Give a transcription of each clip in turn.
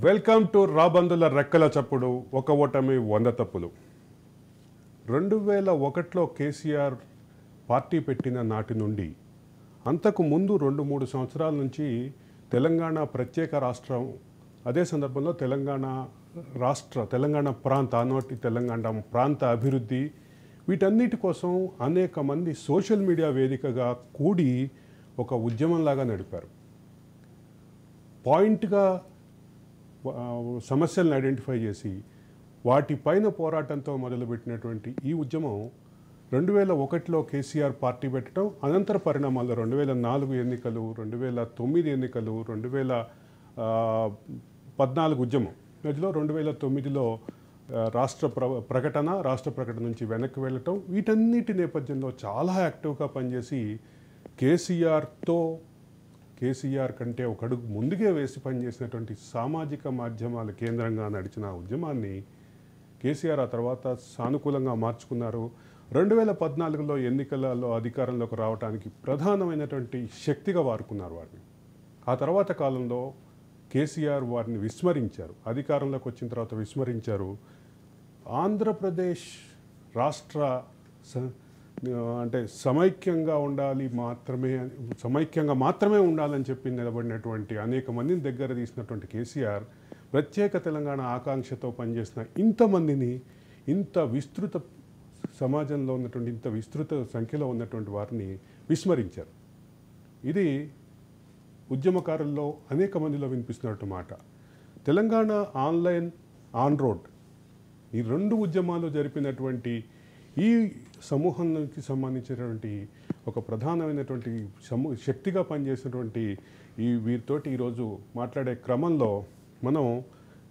Welcome to రాబందుల రెక్కల చప్పుడు ఒక ఓటమి 100 తప్పులు. 2001లో కేసీఆర్ పార్టీ పెట్టిన నాటి నుండి అంతకు ముందు 2-3 సంవత్సరాల నుంచి తెలంగాణ ప్రత్యేక రాష్ట్రం, అదే సందర్భంలో తెలంగాణ ప్రాంత ఆనాటి తెలంగాణ ప్రాంత అభివృద్ధి, వీటన్నిటి కోసం అనేక మంది సోషల్ మీడియా వేదికగా కూడి ఒక ఉద్యమంలాగా నడిపారు. పాయింట్గా సమస్యలను ఐడెంటిఫై చేసి వాటిపైన పోరాటంతో మొదలుపెట్టినటువంటి ఈ ఉద్యమం 2001లో కేసీఆర్ పార్టీ పెట్టడం, అనంతర పరిణామాల్లో 2004 ఎన్నికలు, 2009 ఎన్నికలు, 2014 ఉద్యమం మధ్యలో 2009లో రాష్ట్ర ప్రకటన నుంచి వెనక్కి వెళ్ళటం, వీటన్నిటి నేపథ్యంలో చాలా యాక్టివ్గా పనిచేసి కేసీఆర్ కంటే ఒక అడుగు ముందుగా వేసి పనిచేసినటువంటి సామాజిక మాధ్యమాల కేంద్రంగా నడిచిన ఉద్యమాన్ని కేసీఆర్ ఆ తర్వాత సానుకూలంగా మార్చుకున్నారు. 2014లో ఎన్నికలలో అధికారంలోకి రావడానికి ప్రధానమైనటువంటి శక్తిగా వాడుకున్నారు వారిని. ఆ తర్వాత కాలంలో కేసీఆర్ వారిని విస్మరించారు, అధికారంలోకి వచ్చిన తర్వాత విస్మరించారు. ఆంధ్రప్రదేశ్ రాష్ట్ర అంటే సమైక్యంగా మాత్రమే ఉండాలని చెప్పి నిలబడినటువంటి అనేక మందిని దగ్గర తీసినటువంటి కేసీఆర్ ప్రత్యేక తెలంగాణ ఆకాంక్షతో పనిచేసిన ఇంతమందిని, ఇంత విస్తృత సమాజంలో ఉన్నటువంటి ఇంత విస్తృత సంఖ్యలో ఉన్నటువంటి వారిని విస్మరించారు. ఇది ఉద్యమకారుల్లో అనేక మందిలో వినిపిస్తున్నట్టు మాట. తెలంగాణ ఆన్లైన్ ఆన్ రోడ్, ఈ 2 ఉద్యమాలు జరిపినటువంటి ఈ సమూహానికి సంబంధించినటువంటి ఒక ప్రధానమైనటువంటి శక్తిగా పనిచేసినటువంటి వీరితోటి ఈరోజు మాట్లాడే క్రమంలో మనం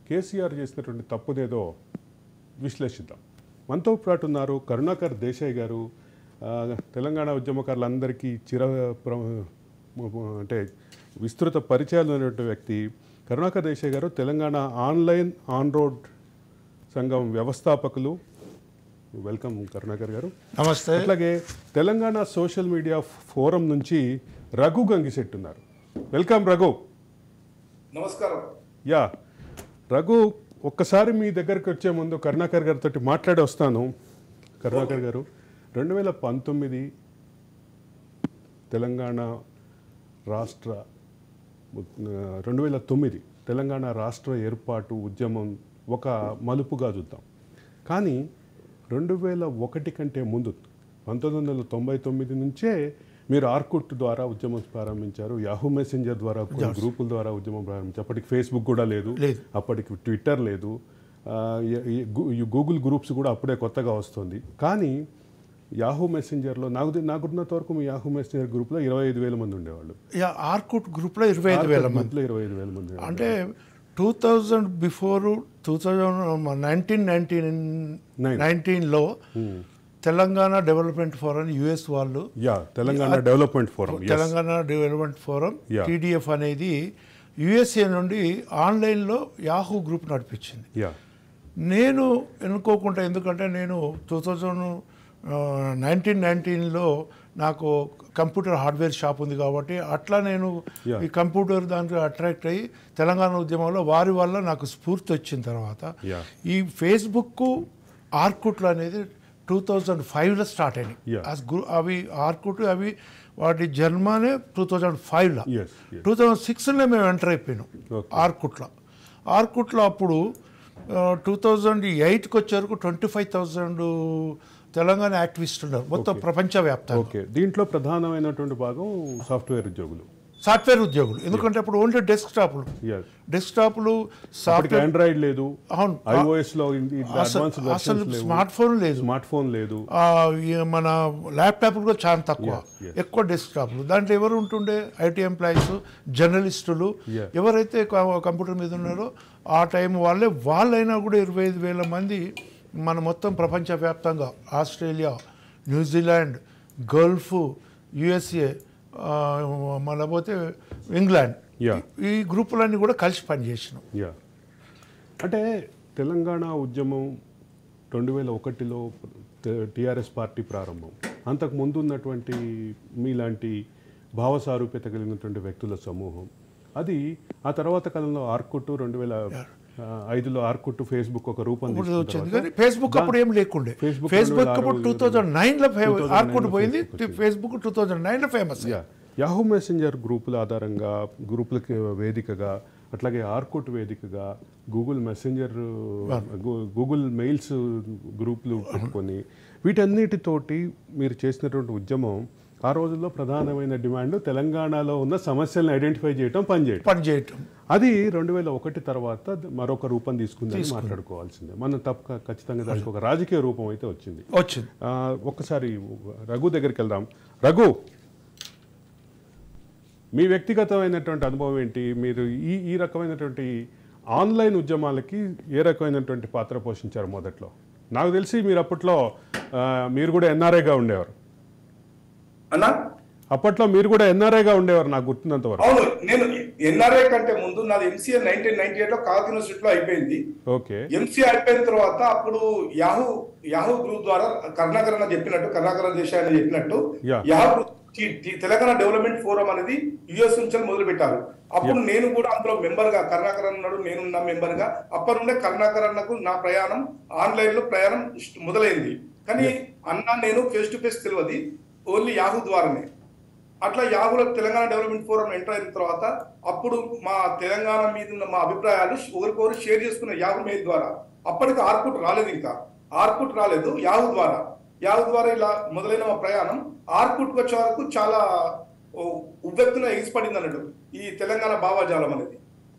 కేసీఆర్ చేసినటువంటి తప్పుదేదో విశ్లేషిద్దాం. మనతో పాటు ఉన్నారు కరుణాకర్ దేశాయ్ గారు, తెలంగాణ ఉద్యమకారులందరికీ అంటే విస్తృత పరిచయాలు ఉన్నటువంటి వ్యక్తి. కరుణాకర్ దేశాయ్ గారు తెలంగాణ ఆన్లైన్ ఆన్ రోడ్ సంఘం వ్యవస్థాపకులు. వెల్కమ్ కరుణాకర్ గారు. నమస్తే. అట్లాగే తెలంగాణ సోషల్ మీడియా ఫోరం నుంచి రఘు గంగిశెట్టి ఉన్నారు. వెల్కమ్ రఘు. నమస్కారం. యా రఘు, ఒక్కసారి మీ దగ్గరికి వచ్చే ముందు కరుణాకర్ గారితో మాట్లాడి వస్తాను. కరుణాకర్ గారు, 2019 తెలంగాణ రాష్ట్ర 2009 తెలంగాణ రాష్ట్ర ఏర్పాటు ఉద్యమం ఒక మలుపుగా చూద్దాం. కానీ 2001 కంటే ముందు 1999 నుంచే మీరు ఆర్కుట్ ద్వారా ఉద్యమం ప్రారంభించారు, యాహూ మెసెంజర్ ద్వారా గ్రూపుల ద్వారా ఉద్యమం ప్రారంభించారు. అప్పటికి ఫేస్బుక్ కూడా లేదు, అప్పటికి ట్విట్టర్ లేదు, గూగుల్ గ్రూప్స్ కూడా అప్పుడే కొత్తగా వస్తుంది. కానీ యాహూ మెసెంజర్లో నాకున్నంత వరకు మీ యాహూ మెసెంజర్ గ్రూప్లో 25,000 మంది ఉండేవాళ్ళు. ఆర్కుట్ గ్రూప్లో 25,000 మంది. అంటే 2000 బిఫోర్ 1919లో తెలంగాణ డెవలప్మెంట్ ఫోరం యుఎస్ వాళ్ళు, తెలంగాణ డెవలప్మెంట్ ఫోరం టీడీఎఫ్ అనేది యుఎస్ఏ నుండి ఆన్లైన్లో యాహూ గ్రూప్ నడిపించింది. నేను ఎన్నుకోకుండా, ఎందుకంటే నేను 1919లో నాకు కంప్యూటర్ హార్డ్వేర్ షాప్ ఉంది కాబట్టి అట్లా నేను ఈ కంప్యూటర్ దానికి అట్రాక్ట్ అయ్యి తెలంగాణ ఉద్యమంలో వారి వల్ల నాకు స్ఫూర్తి వచ్చిన తర్వాత ఈ ఫేస్బుక్ ఆర్కుట్లు అనేది 2005లో స్టార్ట్ అయినాయి. అవి ఆర్కుట్ అవి వాటి జన్మనే 2005లో. 2006లో మేము ఎంటర్ అయిపోయినాం ఆర్కుట్లో. అప్పుడు 2008కి వచ్చే వరకు 25,000 తెలంగాణ యాక్టివిస్టులు ఉన్నారు మొత్తం ప్రపంచవ్యాప్తంగా. ఓకే, దీంట్లో ప్రధానమైనటువంటి భాగం సాఫ్ట్వేర్ ఉద్యోగులు. ఎందుకంటే అప్పుడు ఓన్లీ డెస్క్టాప్లు ఆండ్రాయిడ్ లేదు, అసలు స్మార్ట్ ఫోన్ లేదు, మన ల్యాప్టాప్లు కూడా చాలా తక్కువ, ఎక్కువ డెస్క్టాప్లు. దాంట్లో ఎవరు ఉంటుండే? ఐటీ ఎంప్లాయీస్, జర్నలిస్టులు, ఎవరైతే కంప్యూటర్ మీద ఉన్నారో ఆ టైం వాళ్ళైనా కూడా 25,000 మంది మన మొత్తం ప్రపంచవ్యాప్తంగా ఆస్ట్రేలియా, న్యూజిలాండ్, గల్ఫ్, యుఎస్ఏ, మళ్ళీ పోతే ఇంగ్లాండ్, ఈ గ్రూపులన్నీ కూడా కలిసి పనిచేసినాం. అంటే తెలంగాణ ఉద్యమం 2001లో టీఆర్ఎస్ పార్టీ ప్రారంభం, అంతకు ముందు ఉన్నటువంటి మీలాంటి భావసారూప్యత కలిగినటువంటి వ్యక్తుల సమూహం, అది ఆ తర్వాత కాలంలో ఆర్కుట్ 2005లో ఆర్కుట్ ఫేస్బుక్ ఒక రూపం ఇప్పుడు తీసుకున్న వచ్చింది తర్వాత కానీ ఫేస్బుక్ అప్పుడు ఏం లేకుండే. Facebook ఫేస్బుక్ 2006 అప్పుడు 2009లో ఆర్కుట్ పోయింది, Facebook ఫేస్బుక్ 2009లో ఫేమస్. యాహూ మెసెంజర్ గ్రూపుల ఆధారంగా గ్రూపులకి వేదికగా, అట్లాగే ఆర్కుట్ వేదికగా, గూగుల్ మెసెంజర్, గూగుల్ మెయిల్స్ గ్రూపులు పెట్టుకొని వీటన్నిటితోటి మీరు చేసినటువంటి ఉద్యమం ఆ రోజుల్లో ప్రధానమైన డిమాండ్ తెలంగాణలో ఉన్న సమస్యలను ఐడెంటిఫై చేయటం, పనిచేయటం. అది 2001 తర్వాత మరొక రూపం తీసుకుందని మాట్లాడుకోవాల్సిందే. మనం తప్పక ఖచ్చితంగా దానికి ఒక రాజకీయ రూపం అయితే వచ్చింది. ఒక్కసారి రఘు దగ్గరికి వెళ్దాం. రఘు, మీ వ్యక్తిగతమైనటువంటి అనుభవం ఏంటి? మీరు ఈ రకమైనటువంటి ఆన్లైన్ ఉద్యమాలకి ఏ రకమైనటువంటి పాత్ర పోషించారు మొదట్లో? నాకు తెలిసి మీరు అప్పట్లో మీరు కూడా ఎన్ఆర్ఐగా ఉండేవారు. అన్నా అప్పట్లో మీరు కూడా ఎన్ఆర్ఐగా ఉండేవారు నాకు గుర్తున్నంత వరకు. అవును, నేను ఎన్ఆర్ఐ కంటే ముందు నాది ఎంసీఏ 1998 లో కాకతీయ యూనివర్సిటీలో అయిపోయింది. ఓకే. ఎంసీఏ అయిపోయిన తర్వాత అప్పుడు యాహూ గ్రూప్ ద్వారా కరుణాకర్ దేశాయ్ అని చెప్పినట్టు Yahoo group Telangana development forum అనేది యుఎస్ నుంచి మొదలు పెట్టారు. అప్పుడు నేను కూడా అందులో మెంబర్ గా, కరుణాకర్ అన్నాడు, నేనున్న మెంబర్ గా. అప్పటి నుండే కరుణాకర్ అన్నకు నా ప్రయాణం ఆన్లైన్ లో ప్రయాణం మొదలైంది. కానీ అన్న నేను ఫేస్ టు ఫేస్ తెలియదు, ఓన్లీ యాహూ ద్వారానే. అట్లా యాహూలో తెలంగాణ డెవలప్మెంట్ ఫోరం ఎంటర్ అయిన తర్వాత అప్పుడు మా తెలంగాణ మీద ఉన్న మా అభిప్రాయాలు ఒకరికొకరు షేర్ చేసుకున్న యాహూ మెయిల్ ద్వారా. అప్పటికి ఆర్కుట్ రాలేదు, ఇంకా ఆర్కుట్ రాలేదు, యాహూ ద్వారా ఇలా మొదలైన మా ప్రయాణం ఆర్కుట్కి వచ్చే వరకు చాలా ఉవ్వెత్తున ఎగిసిపడింది అన్నట్టు ఈ తెలంగాణ భావజాలం అనేది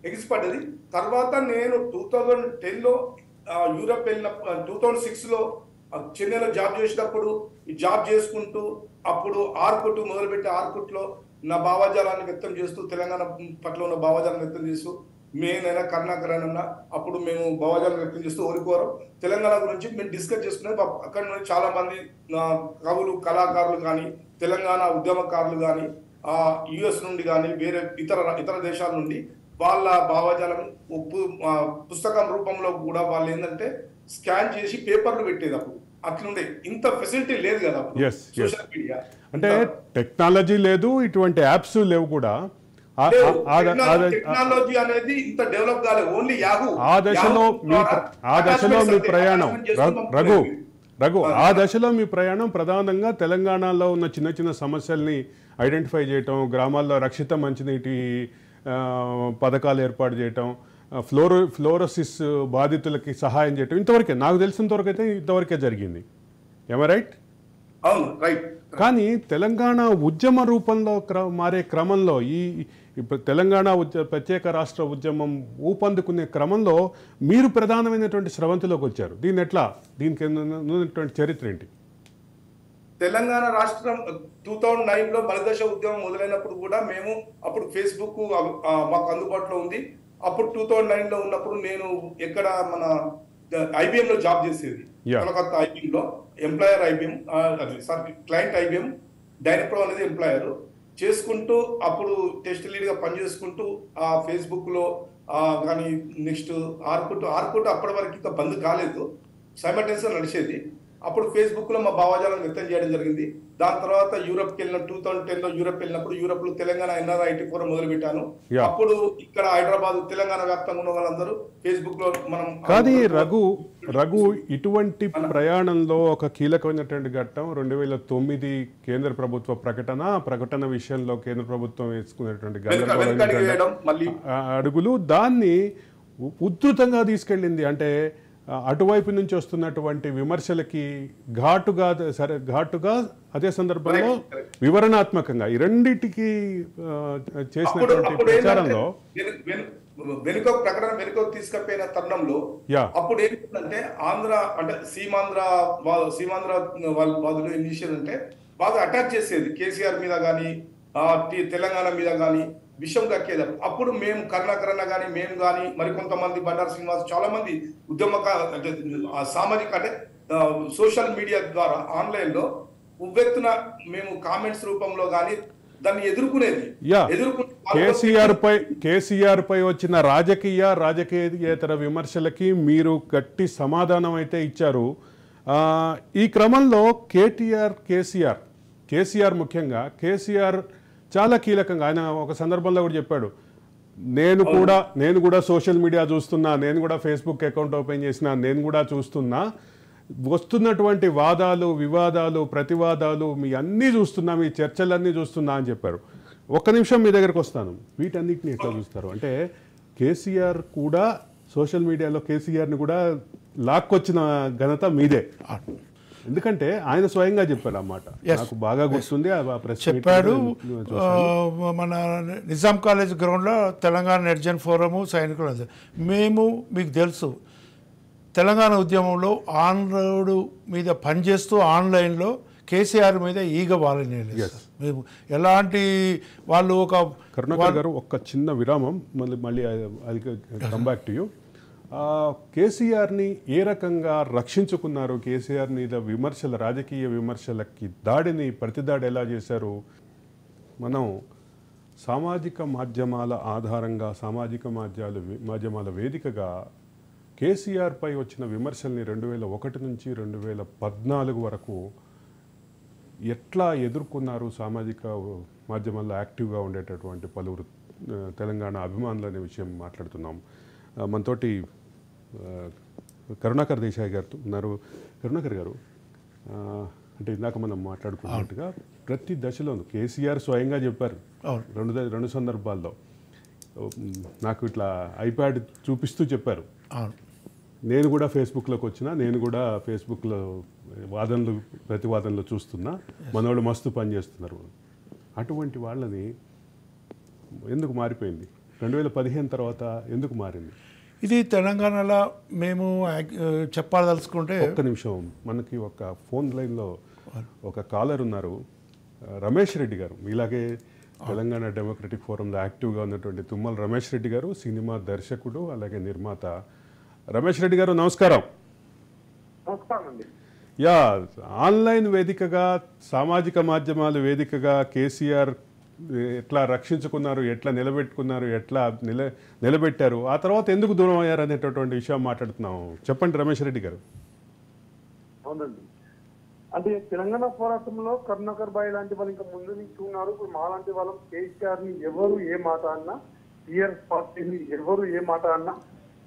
ఎగిసిపడ్డది. తర్వాత నేను 2010లో యూరప్ వెళ్ళిన, 2006లో చెన్నైలో జాబ్ చేసినప్పుడు జాబ్ చేసుకుంటూ అప్పుడు ఆర్కుట్ మొదలుపెట్టి ఆర్కుట్లో నా భావజాలాన్ని వ్యక్తం చేస్తూ, తెలంగాణ పట్ల ఉన్న భావజాలను వ్యక్తం చేస్తూ, మేనైనా కరుణాకర్ అయినా అప్పుడు మేము భావజాలను వ్యక్తం చేస్తూ ఓరికోరం తెలంగాణ గురించి మేము డిస్కస్ చేసుకునేది. అక్కడ నుండి చాలా మంది కవులు, కళాకారులు కానీ, తెలంగాణ ఉద్యమకారులు కానీ, యుఎస్ నుండి కానీ, వేరే ఇతర దేశాల నుండి వాళ్ళ భావజాలం పుస్తకం రూపంలో కూడా వాళ్ళు ఏంటంటే స్కాన్ చేసి పేపర్లు పెట్టేది. అప్పుడు అట్లుండే, ఇంత ఫెసిలిటీ లేదు కదా సోషల్ మీడియా, అంటే టెక్నాలజీ లేదు, ఇటువంటి యాప్స్ లేవు కూడా. టెక్నాలజీ అనేది ఇంత డెవలప్ కాలేదు. Only Yahoo. ఆ దశలో మీ ప్రయాణం రఘు ఆ దశలో మీ ప్రయాణం ప్రధానంగా తెలంగాణలో ఉన్న చిన్న చిన్న సమస్యల్ని ఐడెంటిఫై చేయటం, గ్రామాల్లో రక్షిత మంచినీటి పథకాలు ఏర్పాటు చేయటం, ఫ్లోరోసిస్ బాధితులకి సహాయం చేయటం, ఇంతవరకే నాకు తెలిసినంతవరకు అయితే ఇంతవరకే జరిగింది. ఏమ రైట్? అవును, రైట్. కానీ తెలంగాణ ఉద్యమ రూపంలో మారే క్రమంలో ఈ తెలంగాణ ప్రత్యేక రాష్ట్ర ఉద్యమం ఊపందుకునే క్రమంలో మీరు ప్రధానమైనటువంటి స్రవంతిలోకి వచ్చారు. దీనికి ఉన్నటువంటి చరిత్ర ఏంటి? తెలంగాణ రాష్ట్రం 2009లో మలిదశ ఉద్యమం మొదలైనప్పుడు కూడా మేము అప్పుడు ఫేస్బుక్ మాకు అందుబాటులో ఉంది. అప్పుడు 2009లో ఉన్నప్పుడు నేను ఎక్కడ మన ఐబిఎం లో జాబ్ చేసేది, కోలకత్తా ఐబిఎం లో ఎంప్లాయర్ ఐబిఎం, క్లయింట్ ఐబిఎం, డైనప్రో అనేది ఎంప్లాయర్ చేసుకుంటూ అప్పుడు టెస్ట్ లీడ్ గా పనిచేసుకుంటూ ఆ ఫేస్బుక్ లో కానీ నెక్స్ట్ ఆర్కుట్ అప్పటి వరకు ఇంకా బంద్ కాలేదు, సైమల్టేనియస్గా నడిచేది. అప్పుడు ఫేస్బుక్ లో మా భావజాలను వ్యక్తం చేయడం జరిగింది. దాని తర్వాత యూరప్కి వెళ్ళిన 2010లో యూరప్ వెళ్ళినప్పుడు యూరప్ లో తెలంగాణ ఎన్ఆర్ఐటీ ఫోరం మొదలు పెట్టాను. అప్పుడు ఇక్కడ హైదరాబాద్ తెలంగాణ వ్యాప్తంగా ఉన్న వాళ్ళందరూ ఫేస్బుక్ లో మనం. కానీ రఘు ఇటువంటి ప్రయాణంలో ఒక కీలకమైనటువంటి ఘట్టం 2009 కేంద్ర ప్రభుత్వ ప్రకటన విషయంలో కేంద్ర ప్రభుత్వం వేసుకునేటువంటి అడుగులు దాన్ని ఉధృతంగా తీసుకెళ్ళింది. అంటే అటువైపు నుంచి వస్తున్నటువంటి విమర్శలకి ఘాటుగా అదే సందర్భంలో వివరణాత్మకంగా ఈ రెండింటికి చేసినటువంటి ప్రచారంలో వెనుక తీసుకపోయిన తరుణంలో అప్పుడు ఏంటంటే ఆంధ్ర అంటే సీమాంధ్ర వాదులు ఏం చేసేదంటే బాగా అటాక్ చేసేది కేసీఆర్ మీద కానీ తెలంగాణ మీద కానీ విషయం దక్కేది. అప్పుడు మేము కరుణాకరణ కానీ మేము కానీ మరికొంతమంది బండారు శ్రీనివాస్ చాలా మంది అంటే సామాజిక అంటే సోషల్ మీడియా ద్వారా ఆన్లైన్ లో ఉవ్వెత్తున మేము కామెంట్స్ రూపంలో కానీ దాన్ని ఎదుర్కొనేది. కేసీఆర్ పై వచ్చిన రాజకీయేతర విమర్శలకి మీరు గట్టి సమాధానం అయితే ఇచ్చారు. ఈ క్రమంలో కేసీఆర్ ముఖ్యంగా కేసీఆర్ చాలా కీలకంగా ఆయన ఒక సందర్భంలో కూడా చెప్పాడు, నేను కూడా సోషల్ మీడియా చూస్తున్నా, నేను కూడా ఫేస్బుక్ అకౌంట్ ఓపెన్ చేసిన, నేను కూడా చూస్తున్నా, వస్తున్నటువంటి వాదాలు, వివాదాలు, ప్రతివాదాలు మీ అన్నీ చూస్తున్నా, మీ చర్చలన్నీ చూస్తున్నా అని చెప్పారు. ఒక్క నిమిషం మీ దగ్గరకు వస్తాను. వీటన్నిటిని ఎట్లా చూస్తారు అంటే కేసీఆర్ కూడా సోషల్ మీడియాలో కేసీఆర్ని కూడా లాక్కొచ్చిన ఘనత మీదే. ఎందుకంటే ఆయన స్వయంగా చెప్పారు అన్నమాట. నాకు బాగా గుర్తుంది చెప్పాడు. మన నిజాం కాలేజ్ గ్రౌండ్లో తెలంగాణ నెటిజన్ ఫోరము సైనికులు మేము మీకు తెలుసు తెలంగాణ ఉద్యమంలో ఆన్రోడ్ మీద పనిచేస్తూ ఆన్లైన్లో కేసీఆర్ మీద ఈగ వాళ్ళని మేము ఎలాంటి వాళ్ళు ఒక కరుణాకర్ గారు ఒక్క చిన్న విరామం, మళ్ళీ కమ్ బ్యాక్ టు యూ. కేసీఆర్ని ఏ రకంగా రక్షించుకున్నారు? కేసీఆర్ మీద విమర్శల, రాజకీయ విమర్శలకి దాడిని ప్రతిదాడి ఎలా చేశారు? మనం సామాజిక మాధ్యమాల ఆధారంగా, సామాజిక మాధ్యమాల వేదికగా కేసీఆర్ పై వచ్చిన విమర్శల్ని 2001 నుంచి 2014 వరకు ఎట్లా ఎదుర్కొన్నారు? సామాజిక మాధ్యమాల్లో యాక్టివ్గా ఉండేటటువంటి పలువురు తెలంగాణ అభిమానులు అనే విషయం మాట్లాడుతున్నాం. మనతోటి కరుణాకర్ దేశాయ్ గారు ఉన్నారు. కరుణాకర్ గారు, అంటే ఇందాక మనం మాట్లాడుకున్నట్టుగా ప్రతి దశలోనూ కేసీఆర్ స్వయంగా చెప్పారు రెండు సందర్భాల్లో. నాకు ఇట్లా ఐప్యాడ్ చూపిస్తూ చెప్పారు, నేను కూడా ఫేస్బుక్లోకి వచ్చిన, నేను కూడా ఫేస్బుక్లో వాదనలు ప్రతివాదనలు చూస్తున్నా, మనోళ్ళు మస్తు పని చేస్తున్నారు. అటువంటి వాళ్ళని ఎందుకు మారిపోయింది? 2015 తర్వాత ఎందుకు మారింది? ఇది తెలంగాణలో మేము చెప్పాలదలుచుకుంటే ఒక్క నిమిషం, మనకి ఒక ఫోన్ లైన్లో ఒక కాలర్ ఉన్నారు, రమేష్ రెడ్డి గారు. ఇలాగే తెలంగాణ డెమోక్రటిక్ ఫోరంలో యాక్టివ్గా ఉన్నటువంటి తుమ్మల రమేష్ రెడ్డి గారు, సినిమా దర్శకుడు అలాగే నిర్మాత. రమేష్ రెడ్డి గారు నమస్కారం. యా, ఆన్లైన్ వేదికగా, సామాజిక మాధ్యమాల వేదికగా కేసీఆర్ ఎట్లా రక్షించుకున్నారు, ఎట్లా నిలబెట్టుకున్నారు, ఎట్లా నిలబెట్టారు, ఆ తర్వాత ఎందుకు దూరం అయ్యారు అనేటటువంటి విషయం మాట్లాడుతున్నాము. చెప్పండి రమేష్ రెడ్డి గారు. అవునండి, అంటే తెలంగాణ పోరాటంలో కరుణాకర్ బాయ్ లాంటి వాళ్ళు ఇంకా ముందు నుంచి ఉన్నారు. ఇప్పుడు మా లాంటి వాళ్ళం కేసీఆర్ ని ఎవరు ఏ మాట అన్నా, టీఆర్ఎస్ పార్టీని ఎవరు ఏ మాట అన్నా,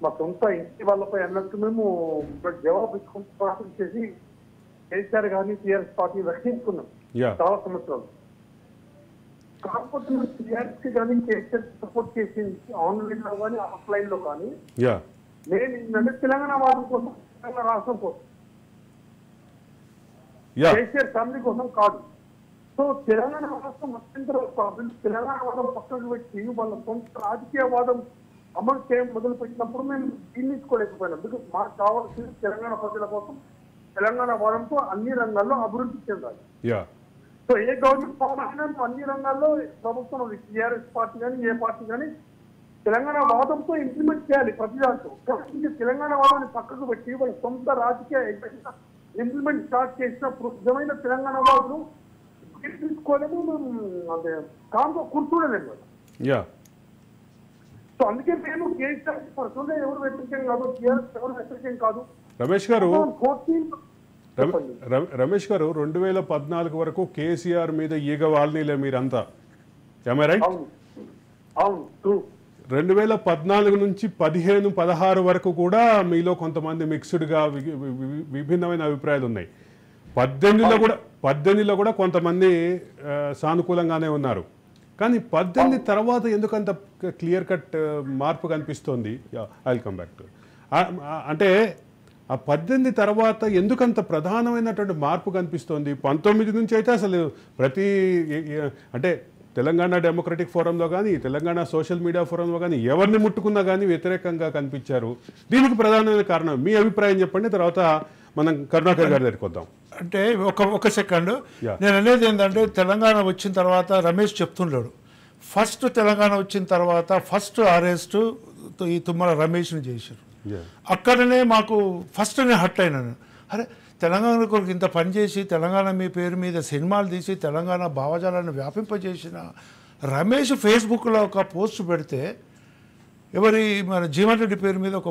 మా సొంత ఇంటి వాళ్ళపై అన్నట్టు మేము జవాబు ఇచ్చుకుంటూ పోరాటం చేసి కేసీఆర్ గారిని టీఆర్ఎస్ పార్టీ రక్షించుకున్నాం చాలా సంవత్సరాలు. కాకపోతే టీఆర్ఎస్ కి కానీ కేసీఆర్ సపోర్ట్ చేసింది ఆన్లైన్ లో కానీ ఆఫ్లైన్ లో కానీ. నేను ఏంటంటే తెలంగాణ వాదం కోసం, తెలంగాణ రాష్ట్రం కోసం, కేసీఆర్ ఫ్యామిలీ కోసం కాదు. సో తెలంగాణ రాష్ట్రం అత్యంత తెలంగాణ వాదం పక్కకు పెట్టి వాళ్ళ సొంత రాజకీయ వాదం అమలు చేయడం మొదలు పెట్టినప్పుడు మేము జీర్ణించుకోలేకపోయినాం. బికాస్ మాకు కావాల్సింది తెలంగాణ ప్రజల కోసం తెలంగాణ వాదంతో అన్ని రంగాల్లో అభివృద్ధి చెందాలి. సో ఏ గవర్నమెంట్ ఫామ్ అయినా అన్ని రంగాల్లో ప్రభుత్వం టీఆర్ఎస్ పార్టీ కానీ ఏ పార్టీ కానీ తెలంగాణ వాదంతో ఇంప్లిమెంట్ చేయాలి ప్రతి దాంట్లో. కాబట్టి తెలంగాణ వాదాన్ని పక్కకు పెట్టి వాళ్ళ సొంత రాజకీయ ఇంప్లిమెంట్ స్టార్ట్ చేసినప్పుడు నిజమైన తెలంగాణ వాదులు తీసుకోలేము, అంటే కాంతో కూర్చోలేము. సో అందుకే మేము కేసీఆర్ పర్సనల్గా ఎవరు వ్యతిరేకం కాదు, టీఆర్ఎస్ ఎవరు వ్యతిరేకం కాదు. రమేష్ గారు 2014 వరకు కేసీఆర్ మీద ఈగ వాల్నీలే మీరంతా, రైట్? 2014 నుంచి 15-16 వరకు కూడా మీలో కొంతమంది మిక్స్డ్గా విభిన్నమైన అభిప్రాయాలు ఉన్నాయి. 18లో కూడా కొంతమంది సానుకూలంగానే ఉన్నారు. కానీ 18 తర్వాత ఎందుకంత క్లియర్ కట్ మార్పు కనిపిస్తోంది? I will come back to. అంటే ఆ 18 తర్వాత ఎందుకంత ప్రధానమైనటువంటి మార్పు కనిపిస్తోంది? 19 నుంచి అయితే అసలు అంటే తెలంగాణ డెమోక్రటిక్ ఫోరంలో కానీ, తెలంగాణ సోషల్ మీడియా ఫోరంలో కానీ ఎవరిని ముట్టుకున్నా కానీ వ్యతిరేకంగా కనిపించారు. దీనికి ప్రధానమైన కారణం మీ అభిప్రాయం చెప్పండి, తర్వాత మనం కరుణాకర్ గారి దగ్గరికి వద్దాం. అంటే ఒక సెకండ్, నేను అనేది ఏంటంటే తెలంగాణ వచ్చిన తర్వాత రమేష్ చెప్తున్నాడు, ఫస్ట్ తెలంగాణ వచ్చిన తర్వాత ఫస్ట్ అరెస్ట్ ఈ తుమ్మల రమేష్ని చేశారు. అక్కడనే మాకు ఫస్ట్ నేను హట్ అయినాను. అరే తెలంగాణ కొరకు ఇంత పనిచేసి తెలంగాణ మీ పేరు మీద సినిమాలు తీసి తెలంగాణ భావజాలాన్ని వ్యాపింపజేసిన రమేష్ ఫేస్బుక్లో ఒక పోస్ట్ పెడితే, ఎవరి మన జీవన్ రెడ్డి పేరు మీద ఒక